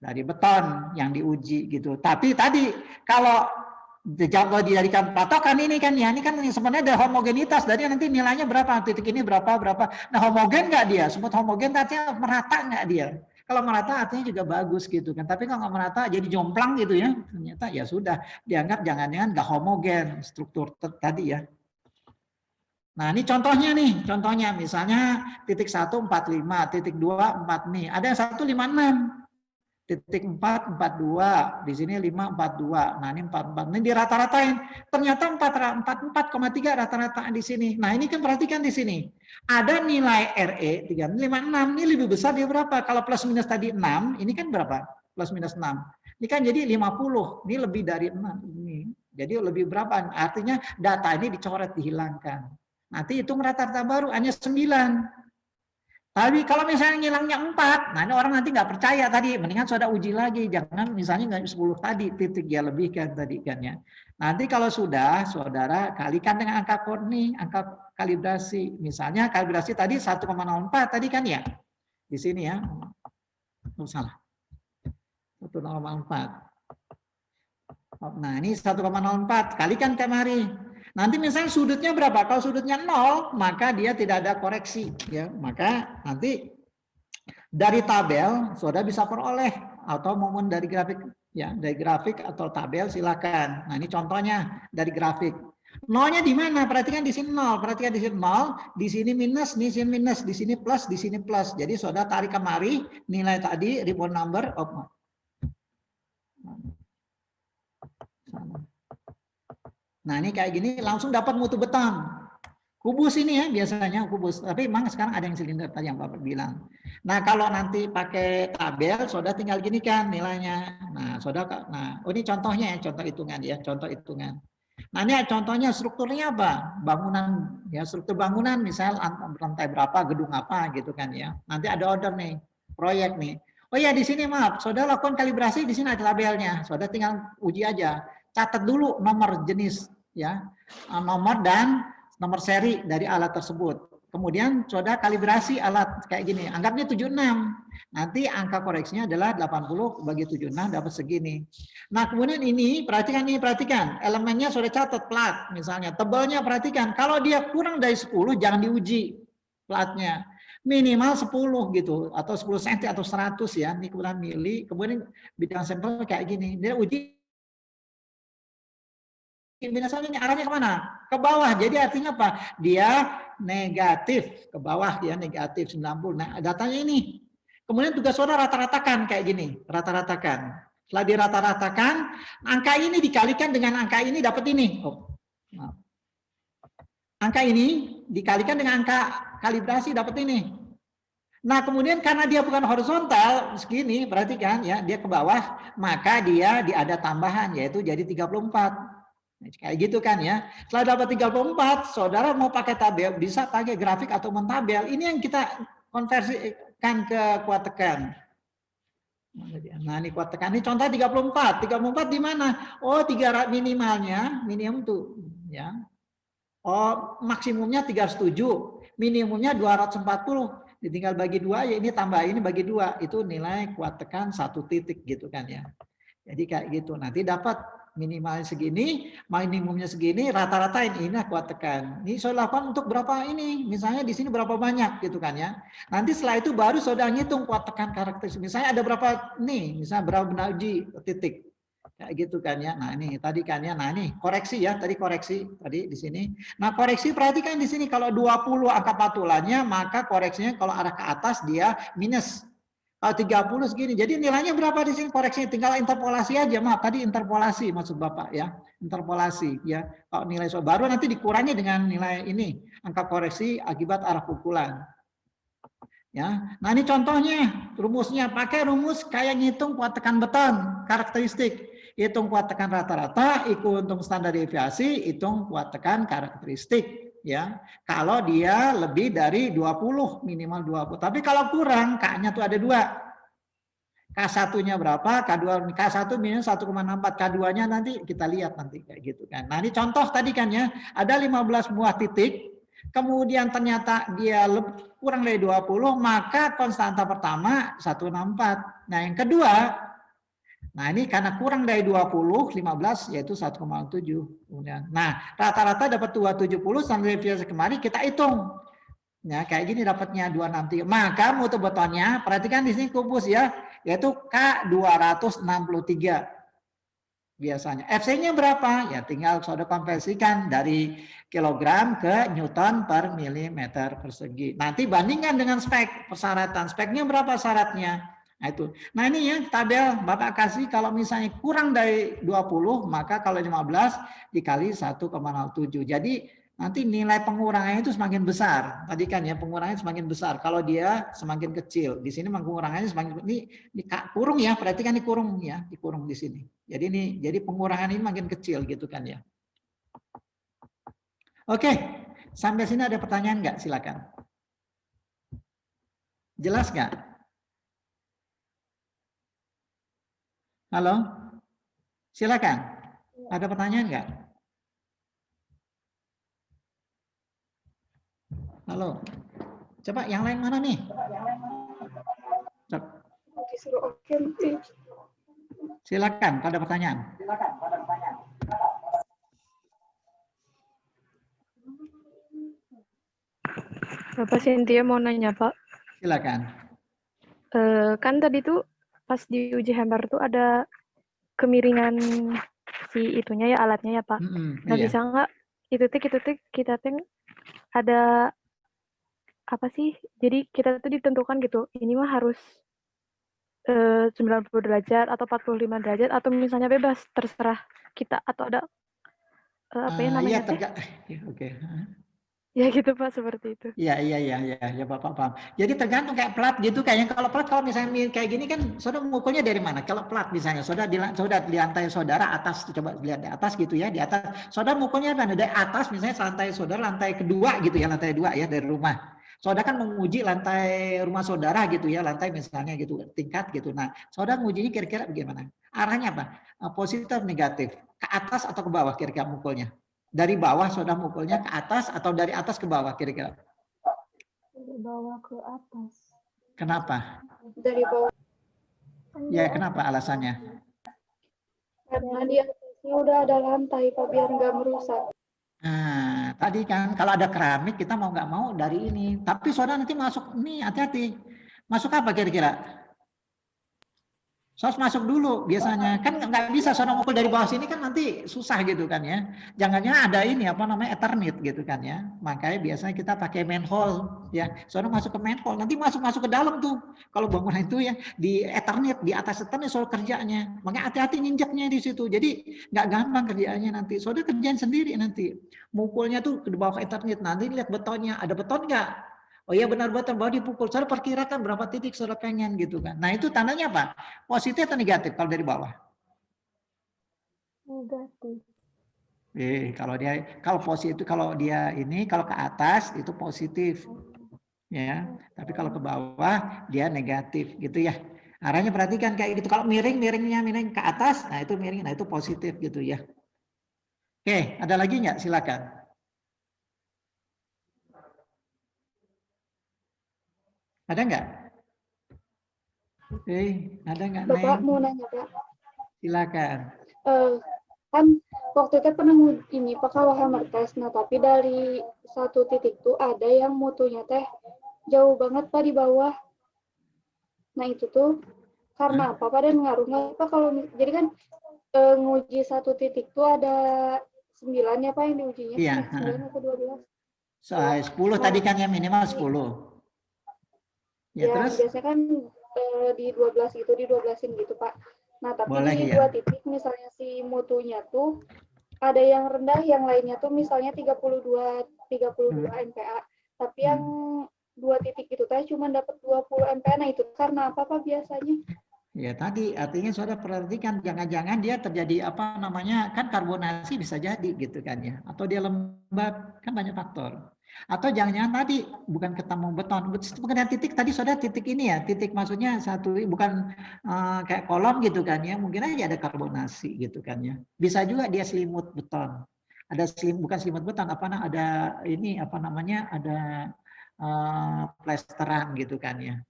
beton yang diuji gitu. Tapi tadi kalau dijadikan patokan ini kan ya, ini kan sebenarnya ada homogenitas, jadi nanti nilainya berapa, titik ini berapa. Nah homogen nggak dia? Sebut homogen artinya merata nggak dia? Kalau merata artinya juga bagus gitu kan. Tapi kalau nggak merata jadi jomplang gitu ya, ternyata ya sudah dianggap jangan-jangan nggak homogen struktur tadi ya. Nah ini contohnya nih, contohnya misalnya titik 1 45, titik 2 4 nih, ada yang 1 56. Titik 4 42, di sini 5 42. Nah ini 44. Ini dirata-ratain. Ternyata 4,3 rata-rata di sini. Nah ini kan perhatikan di sini. Ada nilai RE 356. Ini lebih besar dia berapa? Kalau plus minus tadi 6, ini kan berapa? Plus minus 6. Ini kan jadi 50. Ini lebih dari 6 ini. Jadi lebih berapa? Artinya data ini dicoret, dihilangkan. Nanti hitung rata-rata baru hanya 9. Tapi kalau misalnya ngilangnya 4, nah ini orang nanti nggak percaya tadi, mendingan saudara uji lagi, jangan misalnya nggak 10 tadi, titik ya lebih kan tadi kan ya. Nanti kalau sudah, saudara kalikan dengan angka Courtney, angka kalibrasi. Misalnya kalibrasi tadi 1,04 tadi kan ya, di sini ya, salah, 1,04. Nah ini 1,04, kalikan tiap hari. Nanti misalnya sudutnya berapa? Kalau sudutnya 0, maka dia tidak ada koreksi. Ya, maka nanti dari tabel saudara bisa peroleh atau momen dari grafik. Ya, dari grafik atau tabel silakan. Nah ini contohnya dari grafik. Nolnya di mana? Perhatikan di sini 0. Perhatikan di sini 0, di sini minus, di sini minus, di sini plus, di sini plus. Jadi saudara tarik kemari nilai tadi ribbon number. Nah ini kayak gini langsung dapat mutu beton. Kubus ini ya biasanya kubus. Tapi memang sekarang ada yang silinder tadi yang Bapak bilang. Nah kalau nanti pakai tabel, saudara tinggal gini kan nilainya. Nah saudara, nah ini contohnya ya, contoh hitungan ya, contoh hitungan. Nah ini contohnya strukturnya apa? Bangunan ya, struktur bangunan misal lantai berapa, gedung apa gitu kan ya. Nanti ada order nih, proyek nih. Oh ya di sini maaf, saudara lakukan kalibrasi, di sini ada tabelnya. Saudara tinggal uji aja. Catat dulu nomor jenis ya, nomor dan nomor seri dari alat tersebut. Kemudian saudara kalibrasi alat kayak gini, anggapnya 76. Nanti angka koreksinya adalah 80 bagi 76 dapat segini. Nah kemudian ini perhatikan, elemennya sudah catat plat misalnya, tebalnya perhatikan, kalau dia kurang dari 10 jangan diuji platnya. Minimal 10 gitu, atau 10 cm atau 100 ya, ini kemudian mili, kemudian bidang sampel kayak gini, dia uji Biasanya ini arahnya kemana? Ke bawah. Jadi artinya apa? Dia negatif. Ke bawah dia negatif 90. Nah, datanya ini. Kemudian tugas saudara rata-ratakan kayak gini. Rata-ratakan. Setelah dirata-ratakan, angka ini dikalikan dengan angka ini dapat ini. Oh, maaf. Angka ini dikalikan dengan angka kalibrasi dapat ini. Nah, kemudian karena dia bukan horizontal segini, perhatikan ya, dia ke bawah, maka dia ada tambahan yaitu jadi 34. Nah, kayak gitu kan ya. Setelah dapat 34, saudara mau pakai tabel, bisa pakai grafik atau mentabel. Ini yang kita konversikan ke kuat tekan. Nah, ini kuat tekan. Ini contoh 34. 34 di mana? Oh, 3 minimalnya, minimum tuh ya. Oh, maksimumnya 307, minimumnya 240. Tinggal bagi 2, ya ini tambah ini bagi 2, itu nilai kuat tekan 1 titik gitu kan ya. Jadi kayak gitu, nanti dapat minimalnya segini, minimumnya segini, rata-ratain ini kuat tekan. Ini saya lakukan untuk berapa ini, misalnya di sini berapa banyak gitu kan ya. Nanti setelah itu baru saudara ngitung kuat tekan karakteristik. Misalnya ada berapa nih, misalnya berapa uji titik. Kayak gitu kan ya. Nah, ini tadi kan ya. Nah, ini koreksi ya, tadi koreksi tadi di sini. Nah, koreksi perhatikan di sini kalau 20 angka patulannya, maka koreksinya kalau arah ke atas dia minus. Kalau 30 segini. Jadi nilainya berapa di sini koreksinya? Tinggal interpolasi aja. Maaf, tadi interpolasi maksud Bapak ya. Interpolasi ya. Kalau nilai baru nanti dikurangi dengan nilai ini, angka koreksi akibat arah pukulan. Ya. Nah, ini contohnya, rumusnya pakai rumus kayak ngitung kuat tekan beton, karakteristik. Hitung kuat tekan rata-rata, hitung standar deviasi, hitung kuat tekan karakteristik ya. Kalau dia lebih dari 20, minimal 20. Tapi kalau kurang, K-nya tuh ada 2. K1-nya berapa? K1 minus 1,64, K2-nya nanti kita lihat nanti kayak gitu kan. Nah, ini contoh tadi kan ya, ada 15 buah titik. Kemudian ternyata dia kurang dari 20, maka konstanta pertama 164. Nah, yang kedua, nah ini karena kurang dari 20, 15 yaitu 1,7. Nah, rata-rata dapat 270, standar deviasi kemarin kita hitung. Ya, kayak gini dapatnya 263. Maka mutu betonnya, perhatikan di sini kubus ya, yaitu K263. Biasanya. FC-nya berapa? Ya tinggal saudara konversikan dari kilogram ke Newton per milimeter persegi. Nanti bandingkan dengan spek persyaratan. Speknya berapa syaratnya? Nah itu. Nah ini ya tabel Bapak kasih kalau misalnya kurang dari 20 maka kalau 15 dikali 1,07. Jadi nanti nilai pengurangannya itu semakin besar. Tadi kan ya pengurangannya semakin besar kalau dia semakin kecil. Di sini pengurangannya semakin ini kurung ya, perhatikan ini kurung ya, dikurung di sini. Jadi pengurangan ini makin kecil gitu kan ya. Oke, sampai sini ada pertanyaan nggak? Silakan. Jelas nggak? Halo, silakan. Ada pertanyaan nggak? Halo, coba yang lain mana nih? Silakan, kalau ada pertanyaan. Bapak Cynthia mau nanya, Pak. Silakan. Kan tadi tuh pas di uji hammer tuh ada kemiringan si itunya ya alatnya ya Pak. Nah Iya. bisa nggak itu kita ada apa sih? Jadi kita tuh ditentukan gitu. Ini mah harus 90 derajat atau 45 derajat atau misalnya bebas terserah kita atau ada apa ya namanya? Oke. Ya gitu Pak seperti itu. Iya ya Bapak paham. Jadi tergantung kayak plat gitu kayaknya. Kalau misalnya kayak gini kan saudara mengukurnya dari mana? Kalau plat misalnya saudara di lantai saudara atas, coba lihat di atas gitu ya, di atas. Saudara mengukurnya mana? Dari atas misalnya lantai saudara lantai kedua gitu ya, lantai 2 ya dari rumah. Saudara kan menguji lantai rumah saudara gitu ya, lantai misalnya gitu, tingkat gitu. Nah, saudara mengujinya kira-kira bagaimana? Arahnya apa? Positif, negatif, ke atas atau ke bawah kira-kira mukulnya? Dari bawah saudara mukulnya ke atas atau dari atas ke bawah kira-kira? Dari bawah ke atas. Kenapa? Dari bawah. Ya, kenapa alasannya? Karena di atasnya udah ada lantai, Pak, biar nggak merusak. Nah, tadi kan kalau ada keramik kita mau nggak mau dari ini. Tapi saudara nanti masuk ini hati-hati. Masuk apa kira-kira? Saus masuk dulu biasanya. Kan nggak bisa sono mukul dari bawah sini kan nanti susah gitu kan ya. Jangannya ada ini apa namanya Ethernet gitu kan ya. Makanya biasanya kita pakai manhole ya. Sono masuk ke manhole, nanti masuk ke dalam tuh. Kalau bangunan itu ya di Ethernet, di atas Ethernet soal kerjanya. Makanya hati-hati nginjeknya di situ. Jadi nggak gampang kerjaannya nanti. Saudara kerjain sendiri nanti. Mukulnya tuh di bawah Ethernet. Nanti lihat betonnya, ada beton nggak? Oh iya benar beton baru dipukul. Saudara perkirakan berapa titik saudara pengen gitu kan. Nah itu tandanya apa? Positif atau negatif kalau dari bawah? Negatif. Kalau positif kalau dia ini kalau ke atas itu positif ya. Tapi kalau ke bawah dia negatif gitu ya. Arahnya perhatikan kayak gitu. Kalau miringnya miring ke atas, nah itu miring, nah itu positif gitu ya. Oke, ada lagi nggak? Silakan. Ada nggak? Ada nggak, Bapak Neng? mau nanya, Pak. Silakan. Kan waktu itu pernah ini pakai hammer test, nah tapi dari satu titik tuh ada yang mutunya teh jauh banget Pak di bawah. Nah itu tuh karena apa Pak, dan ngaruh nggak Pak kalau jadi kan nguji satu titik tuh ada 9 ya Pak yang diujinya, Iya. 9 atau 12? 10 tadi kan ya minimal 10. Ya, Ya, terus? biasanya kan di 12 gitu, di 12-in gitu Pak. Nah tapi Boleh di ya. dua titik misalnya si mutunya tuh ada yang rendah, yang lainnya tuh misalnya 32 MPa. Tapi yang dua titik itu teh cuma dapat 20 MPa. Nah, itu karena apa Pak biasanya? Ya tadi artinya saudara perhatikan jangan-jangan dia terjadi apa namanya kan karbonasi bisa jadi gitu kan ya, atau dia lembab kan banyak faktor, atau jangan-jangan tadi bukan ketemu beton, bukan titik tadi saudara titik ini ya, titik maksudnya satu bukan kayak kolom gitu kan ya, mungkin aja ada karbonasi gitu kan ya, bisa juga dia selimut beton, ada bukan selimut beton apa ada ini apa namanya ada plesteran gitu kan ya.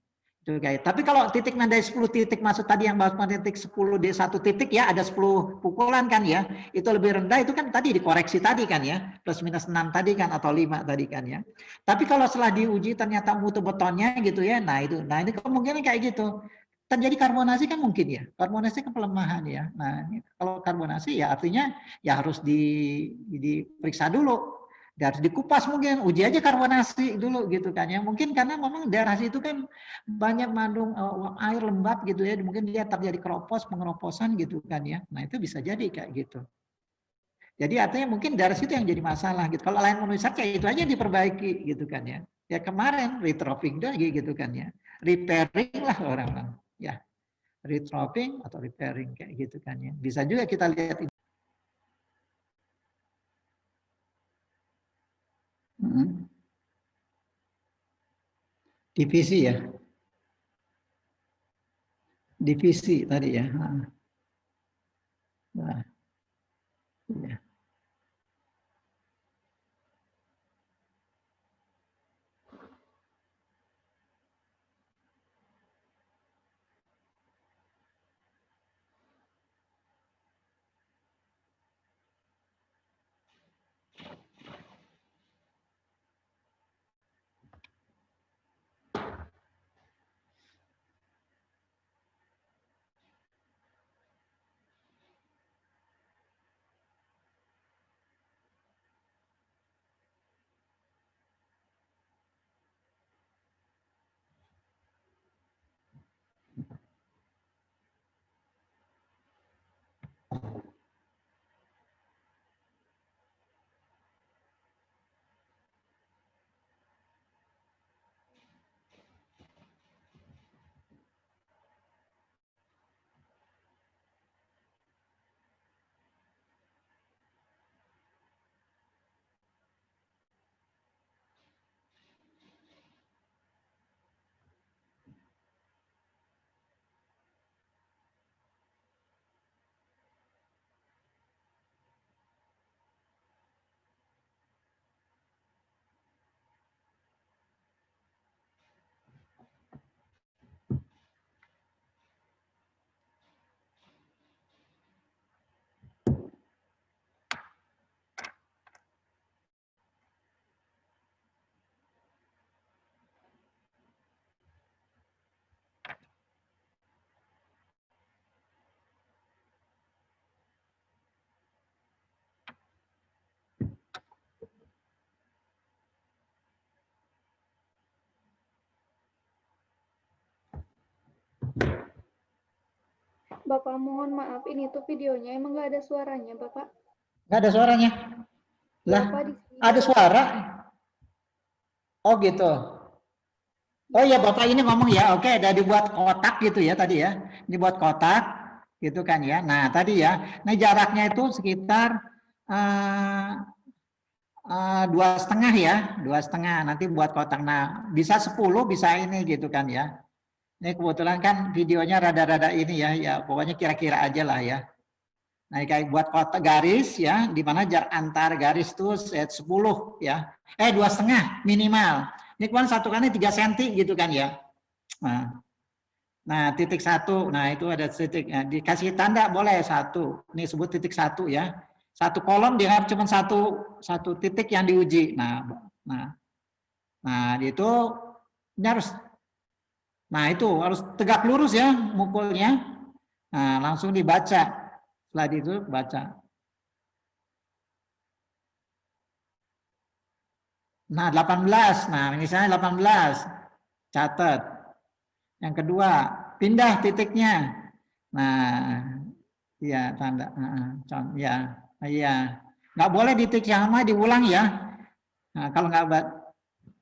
Tapi kalau titik dari 10 titik masuk tadi yang bahas titik 10 di satu titik ya ada 10 pukulan kan ya. Itu lebih rendah itu kan tadi dikoreksi tadi kan ya. Plus minus 6 tadi kan atau 5 tadi kan ya. Tapi kalau setelah diuji ternyata mutu betonnya gitu ya. Nah ini kemungkinan kayak gitu. Terjadi karbonasi kan mungkin ya. Karbonasi kan pelemahan ya. Nah kalau karbonasi ya artinya ya harus diperiksa dulu. Harus dikupas mungkin, uji aja karbonasi dulu gitu kan ya. Mungkin karena memang daerah situ kan banyak mengandung air lembab gitu ya, mungkin dia terjadi pengeroposan gitu kan ya. Nah itu bisa jadi kayak gitu. Jadi artinya mungkin dari situ yang jadi masalah gitu. Kalau lain manusia kayak itu aja diperbaiki gitu kan ya. Ya kemarin retrofitting lagi gitu kan ya. Repairing lah orang-orang ya. Retrofitting atau repairing kayak gitu kan ya. Bisa juga kita lihat ini. Divisi ya. Divisi tadi ya. Nah, ya. Bapak mohon maaf, ini tuh videonya emang nggak ada suaranya, Bapak. Nggak ada suaranya? Lah, Bapak di sini ada suara? Oh gitu. Oh ya Bapak ini ngomong ya, oke, ada dibuat kotak gitu ya tadi ya. Dibuat kotak gitu kan ya. Nah tadi ya, nah jaraknya itu sekitar 2,5 ya, 2,5 nanti buat kotak. Nah bisa 10 bisa ini gitu kan ya. Ini kebetulan kan videonya rada-rada ini ya, ya pokoknya kira-kira aja lah ya. Nah kayak buat kotak garis ya, di mana jarak antar garis tuh 10 ya, 2,5 minimal. Ini kan satu kali 3 cm gitu kan ya. Nah titik 1, nah itu ada titik, nah, dikasih tanda boleh 1. Ini sebut titik 1 ya. Satu kolom dia cuma satu titik yang diuji. Nah itu ini harus, nah itu harus tegak lurus ya mukulnya. Nah langsung dibaca. Setelah itu baca. Nah 18, nah misalnya 18, catat. Yang kedua, pindah titiknya. Nah, iya tanda, ya, iya. Nggak boleh di titik yang sama diulang ya. Nah kalau nggak,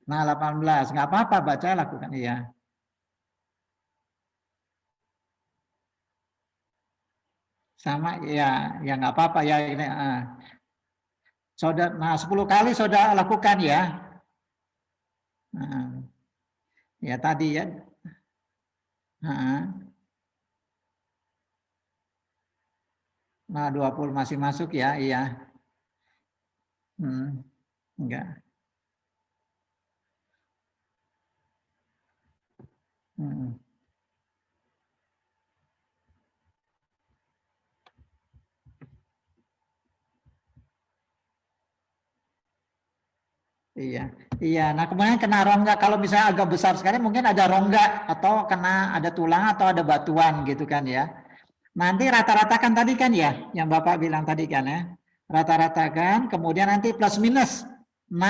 nah 18, nggak apa-apa baca lakukan iya. Sama ya, ya nggak apa-apa ya ini. Saudara, nah 10 kali saudara lakukan ya. Nah, ya tadi ya. Nah 20 masih masuk ya, iya. Enggak. Iya, iya. Nah kemudian kena rongga, kalau misalnya agak besar sekali mungkin ada rongga atau kena ada tulang atau ada batuan gitu kan ya. Nanti rata-ratakan tadi kan ya, yang Bapak bilang tadi kan ya. Rata-ratakan, kemudian nanti plus minus 6.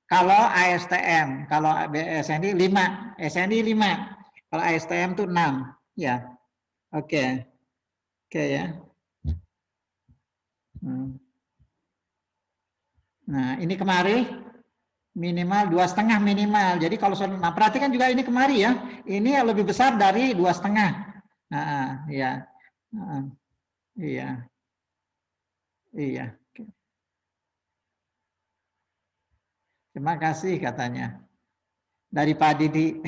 Kalau ASTM, kalau SNI 5, SNI 5. Kalau ASTM itu 6. Ya, oke. Oke ya. Nah ini kemari. Minimal 2,5 minimal. Jadi kalau nah perhatikan juga ini kemari ya. Ini lebih besar dari 2,5. Nah, iya. Iya. Iya. Terima kasih katanya. Dari Pak Didi.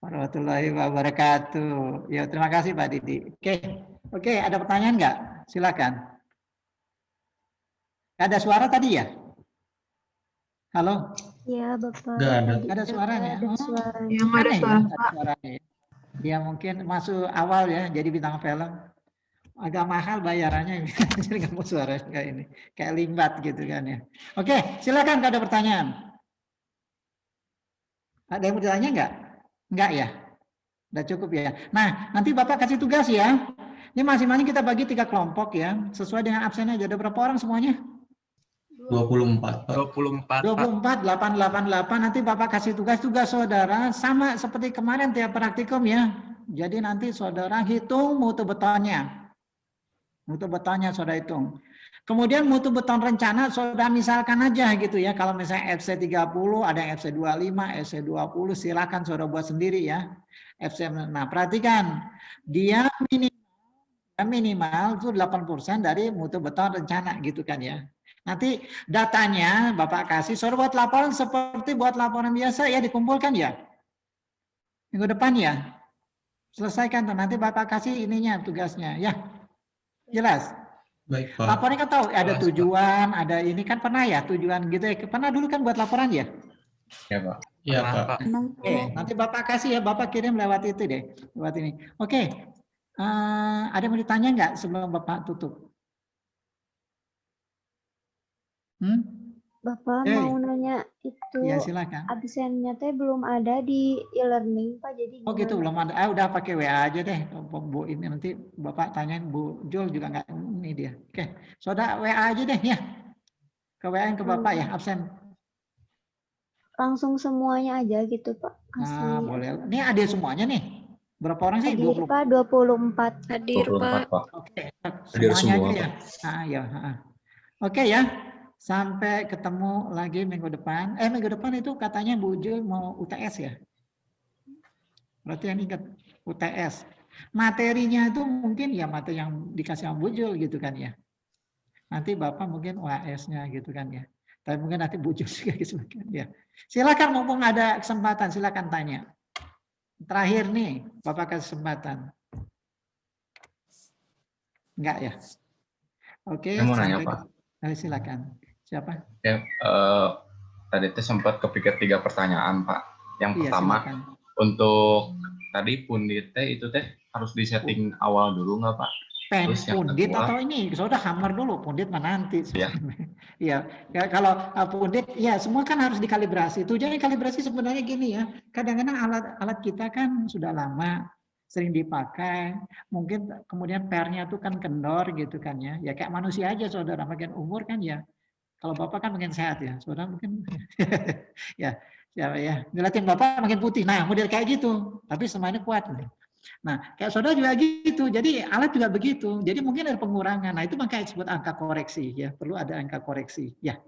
Warahmatullahi wabarakatuh. Ya, terima kasih Pak Didi. Oke, ada pertanyaan nggak? Silakan. Ada suara tadi ya? Halo? Ya, Bapak. Nggak ada. Ada suaranya. Ada suaranya. Yang ada suara, Ada suaranya. Dia mungkin masuk awal ya, jadi bintang film. Agak mahal bayarannya, jadi nggak mau suaranya kayak ini. Kayak limbat gitu kan ya. Oke, silakan kalau ada pertanyaan. Ada yang mau ditanya nggak? Enggak ya? Udah cukup ya. Nah, nanti Bapak kasih tugas ya. Ini masing-masing kita bagi 3 kelompok ya. Sesuai dengan absennya. Ada berapa orang semuanya? 24. 24, 888. Nanti Bapak kasih tugas-tugas saudara. Sama seperti kemarin tiap praktikum ya. Jadi nanti saudara hitung mutu betonnya. Mutu betonnya saudara hitung. Kemudian mutu beton rencana saudara misalkan aja gitu ya. Kalau misalnya FC 30, ada yang FC 25, FC 20, silakan saudara buat sendiri ya. FC, nah perhatikan. Dia minimal itu 8% dari mutu beton rencana gitu kan ya. Nanti datanya Bapak kasih, saudara buat laporan seperti buat laporan biasa ya, dikumpulkan ya. Minggu depan ya. Selesaikan tuh, nanti Bapak kasih ininya tugasnya ya. Jelas? Baik, Pak. Laporannya kan tahu ada tujuan, ada ini kan pernah ya tujuan gitu ya. Pernah dulu kan buat laporan ya? Ya, Pak. Iya, Pak. Oke, nanti Bapak kasih ya, Bapak kirim lewat itu deh, lewat ini. Oke. Ada yang mau ditanya nggak sebelum Bapak tutup? Bapak mau nanya itu, Ya silakan. absennya teh belum ada di e-learning Pak, jadi Oh gitu, belum gimana? ada. Udah pakai WA aja deh. Bu ini nanti Bapak tanyain Bu Jul juga nggak ini dia. Oke, saudara WA aja deh ya. Ke WA ke Bapak ya, absen. Langsung semuanya aja gitu Pak. Nah, boleh. Ini ada semuanya nih. Berapa orang sih? Hadir 20. Pak 24. Hadir, Pak. 24, Pak. Oke, Hadir semuanya semua, aja ya. Pak. Ya. Oke ya. Sampai ketemu lagi minggu depan. Minggu depan itu katanya Bu Jul mau UTS ya. Berarti yang ingat UTS. Materinya itu mungkin ya materi yang dikasih sama Bu Jul gitu kan ya. Nanti Bapak mungkin UAS-nya gitu kan ya. Tapi mungkin nanti Bu Jul juga gitu kan ya. Silakan mumpung ada kesempatan, silakan tanya. Terakhir nih, Bapak kasih kesempatan. Enggak ya? Oke, Saya mau nanya, Pak. Silakan. Siapa? Ya, tadi itu sempat kepikir 3 pertanyaan, Pak. Yang Iya, pertama, silakan. untuk tadi pundit teh itu teh harus disetting awal dulu nggak, Pak? Terus yang Pundit kedua, atau ini? Sudah hammer dulu, pundit mah nanti. Ya. Iya, ya, kalau pundit, ya semua kan harus dikalibrasi. Tujuannya kalibrasi sebenarnya gini ya. Kadang-kadang alat kita kan sudah lama, sering dipakai. Mungkin kemudian pernya tuh kan kendor gitu kan ya. Ya kayak manusia aja, saudara. Makin umur kan ya. Kalau Bapak kan makin sehat ya, saudara mungkin ya, ngeliatin Bapak makin putih. Nah, model kayak gitu, tapi semuanya kuat. Nah, kayak saudara juga gitu. Jadi alat juga begitu. Jadi mungkin ada pengurangan. Nah, itu makanya disebut angka koreksi ya. Perlu ada angka koreksi ya.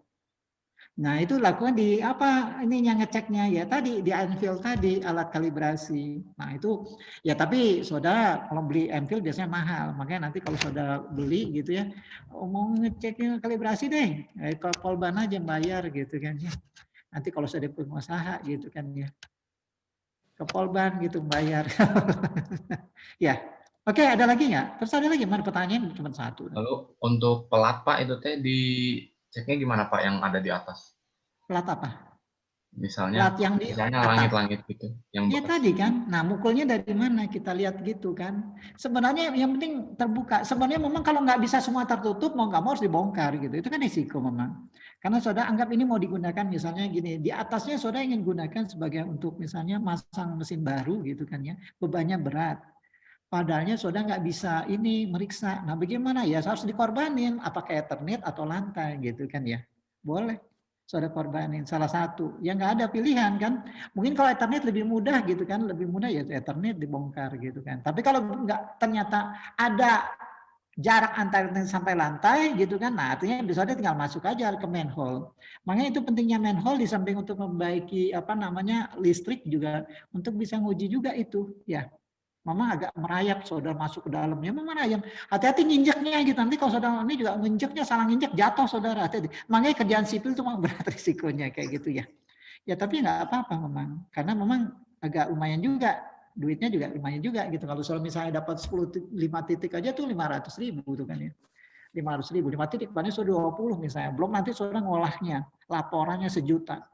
Nah, itu lakukan di apa ininya ngeceknya ya tadi di Enfield tadi alat kalibrasi. Nah, itu ya tapi saudara kalau beli Enfield biasanya mahal. Makanya nanti kalau saudara beli gitu ya, mau ngeceknya kalibrasi deh, ke Polban aja bayar gitu kan ya. Nanti kalau sudah pengusaha gitu kan ya. Ke Polban gitu bayar. Ya. Oke, ada lagi nggak? Terus ada lagi mana pertanyaan cuma satu. lalu untuk pelat, Pak, itu teh diceknya gimana, Pak, yang ada di atas? Pelat apa? Misalnya Pelat yang di langit-langit gitu, yang Iya bekas. tadi kan, nah mukulnya dari mana kita lihat gitu kan. Sebenarnya yang penting terbuka. Sebenarnya memang kalau nggak bisa semua tertutup, mau nggak mau harus dibongkar gitu. Itu kan risiko memang. Karena saudara anggap ini mau digunakan misalnya gini, di atasnya saudara ingin gunakan sebagai untuk misalnya masang mesin baru gitu kan ya, bebannya berat. Padahalnya saudara nggak bisa ini meriksa. Nah bagaimana ya, harus dikorbanin, apakah Ethernet atau lantai gitu kan ya. Boleh. Saudara korbanin salah satu. Ya nggak ada pilihan kan. Mungkin kalau Ethernet lebih mudah gitu kan, lebih mudah ya Ethernet dibongkar gitu kan. Tapi kalau nggak ternyata ada jarak antar Ethernet sampai lantai gitu kan, nah artinya bisa dia tinggal masuk aja ke manhole. Makanya itu pentingnya manhole di samping untuk memperbaiki apa namanya listrik juga untuk bisa nguji juga itu ya. Mama agak merayap saudara masuk ke dalamnya, mama merayap. Hati-hati nginjeknya gitu. Nanti kalau saudara ini juga nginjeknya salah nginjek jatuh saudara. Hati-hati. Makanya kerjaan sipil itu memang berat risikonya kayak gitu ya. Ya tapi nggak apa-apa memang. Karena memang agak lumayan juga. Duitnya juga lumayan juga gitu. Kalau soal misalnya dapat 5 titik aja tuh 500.000 tuh kan ya. 500.000, 5 titik, paling sudah 20 misalnya. Belum nanti saudara ngolahnya, laporannya 1 juta.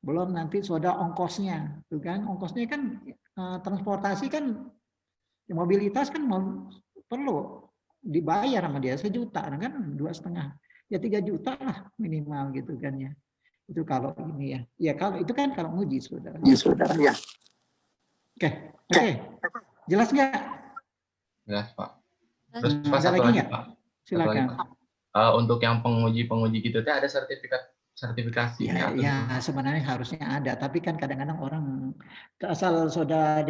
Belum nanti saudara ongkosnya. Tuh kan, ongkosnya kan transportasi kan mobilitas kan perlu dibayar sama dia 1 juta kan 2,5 ya 3 juta lah minimal gitu kan ya itu kalau ini ya kalau itu kan kalau nguji saudara ya oke jelas nggak? Jelas, Pak. Terus Pak, Ada satu lagi lagi, nggak? Pak. Silakan. Untuk yang penguji gitu teh ada sertifikasi ya sebenarnya harusnya ada tapi kan kadang-kadang orang asal saudara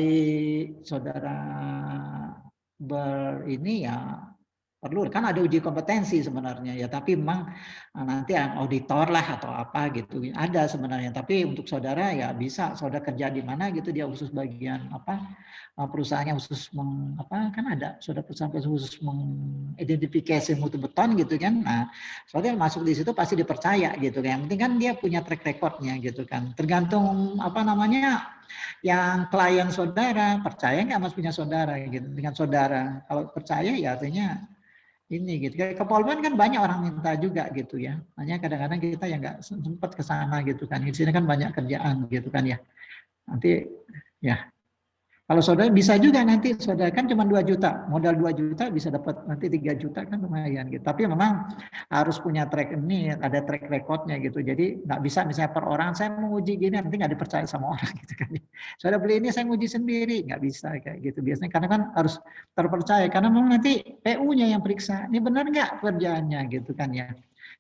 ini ya perlu kan ada uji kompetensi sebenarnya ya tapi memang nanti auditor lah atau apa gitu ada sebenarnya tapi untuk saudara ya bisa saudara kerja di mana gitu dia khusus bagian apa perusahaannya khusus kan ada saudara perusahaan khusus mengidentifikasi mutu beton gitu kan nah saudara masuk di situ pasti dipercaya gitu kan yang penting kan dia punya track recordnya gitu kan tergantung apa namanya yang klien saudara percaya nggak mas punya saudara gitu dengan saudara kalau percaya ya artinya ini gitu. Ke Polban kan banyak orang minta juga gitu ya. Hanya kadang-kadang kita yang nggak sempat ke sana gitu kan. Di sini kan banyak kerjaan gitu kan ya. Nanti ya. Kalau saudara bisa juga nanti saudara kan cuma 2 juta. Modal 2 juta bisa dapat nanti 3 juta kan lumayan gitu. Tapi memang harus punya track ini, ada track recordnya gitu. Jadi nggak bisa misalnya per orang saya mau uji gini nanti nggak dipercaya sama orang gitu kan. Saudara beli ini saya nguji sendiri nggak bisa kayak gitu. Biasanya karena kan harus terpercaya karena memang nanti PU-nya yang periksa. Ini benar nggak kerjaannya gitu kan ya.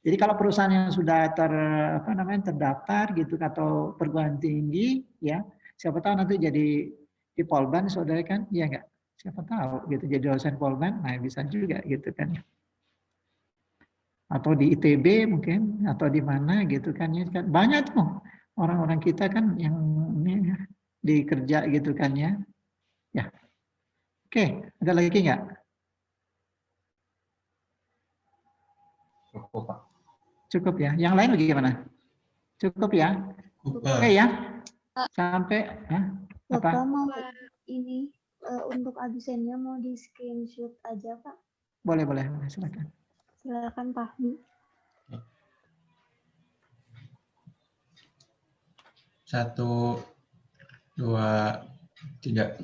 Jadi kalau perusahaan yang sudah terdaftar gitu atau perguruan tinggi ya siapa tahu nanti jadi di Polban saudara kan, iya nggak? Siapa tahu gitu jadi dosen Polban, nah bisa juga gitu kan. Atau di ITB mungkin, atau di mana gitu kan ya. Banyak tuh orang-orang kita kan yang ini dikerja gitu kan ya. Ya, oke, ada lagi nggak? Cukup, Pak. Cukup ya. Yang lain bagaimana? Cukup ya? Oke ya. Sampai Bapak apa? mau ini untuk absennya mau di screenshot aja Pak. Boleh, silakan. Silakan Pak Fahmi. 1, 2, 3.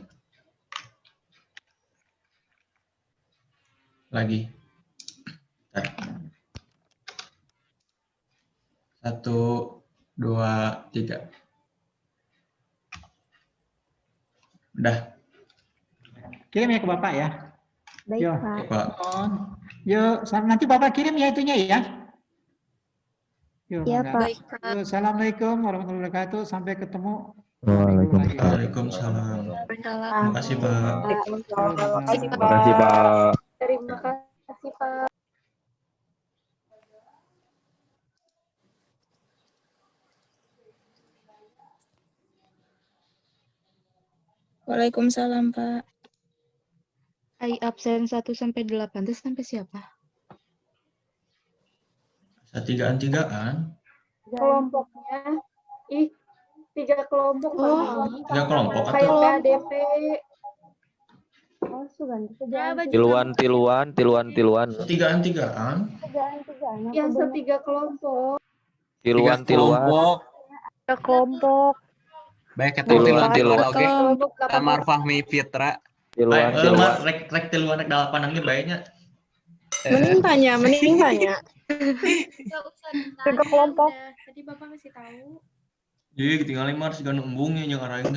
Lagi. 1, 2, 3. Udah. Kirim ya ke Bapak ya. Baik Yo. Pak. Pak. Yuk, nanti Bapak kirim ya itunya ya. Yuk, Iya mangga. Pak. Baik, Kak. Yuk, assalamualaikum warahmatullahi wabarakatuh. Sampai ketemu. Minggu lagi. Waalaikumsalam. Terima kasih, Pak. Terima kasih, Terima kasih, Pak. Terima kasih, Pak. Waalaikumsalam, Pak. Absen 1 sampai 8 itu sampai siapa? Tigaan-tigaan. Kelompoknya, 3 kelompok Oh. Pak. 3 kelompok Kayak atau PADP. Oh, sugan. Tiluan. tigaan-tigaan? Yang 3 kelompok. Tiluan. Ada kelompok. Baik, kita Tiluan. oke. Kelompok Kamar Fahmi Fitra. Baik, rek tiluan rek dalapan lagi baiknya. Mending tanya. Tiga kelompok. Tadi Bapak kasih tahu. Iya, ketinggalan mah harus gak numbungnya yang arahin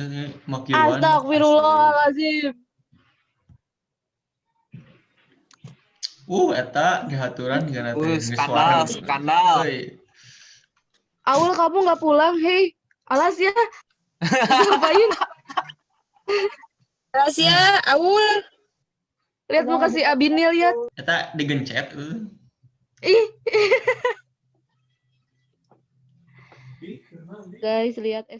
makiruan. Astagfirullahaladzim. Eta dihaturan dengan Skandal. Aul, kamu nggak pulang? Hei, alas ya. Ngapain? Rahasia, Aul. Lihat muka si Abinil ya. Eta digencet. Ih. Guys, lihat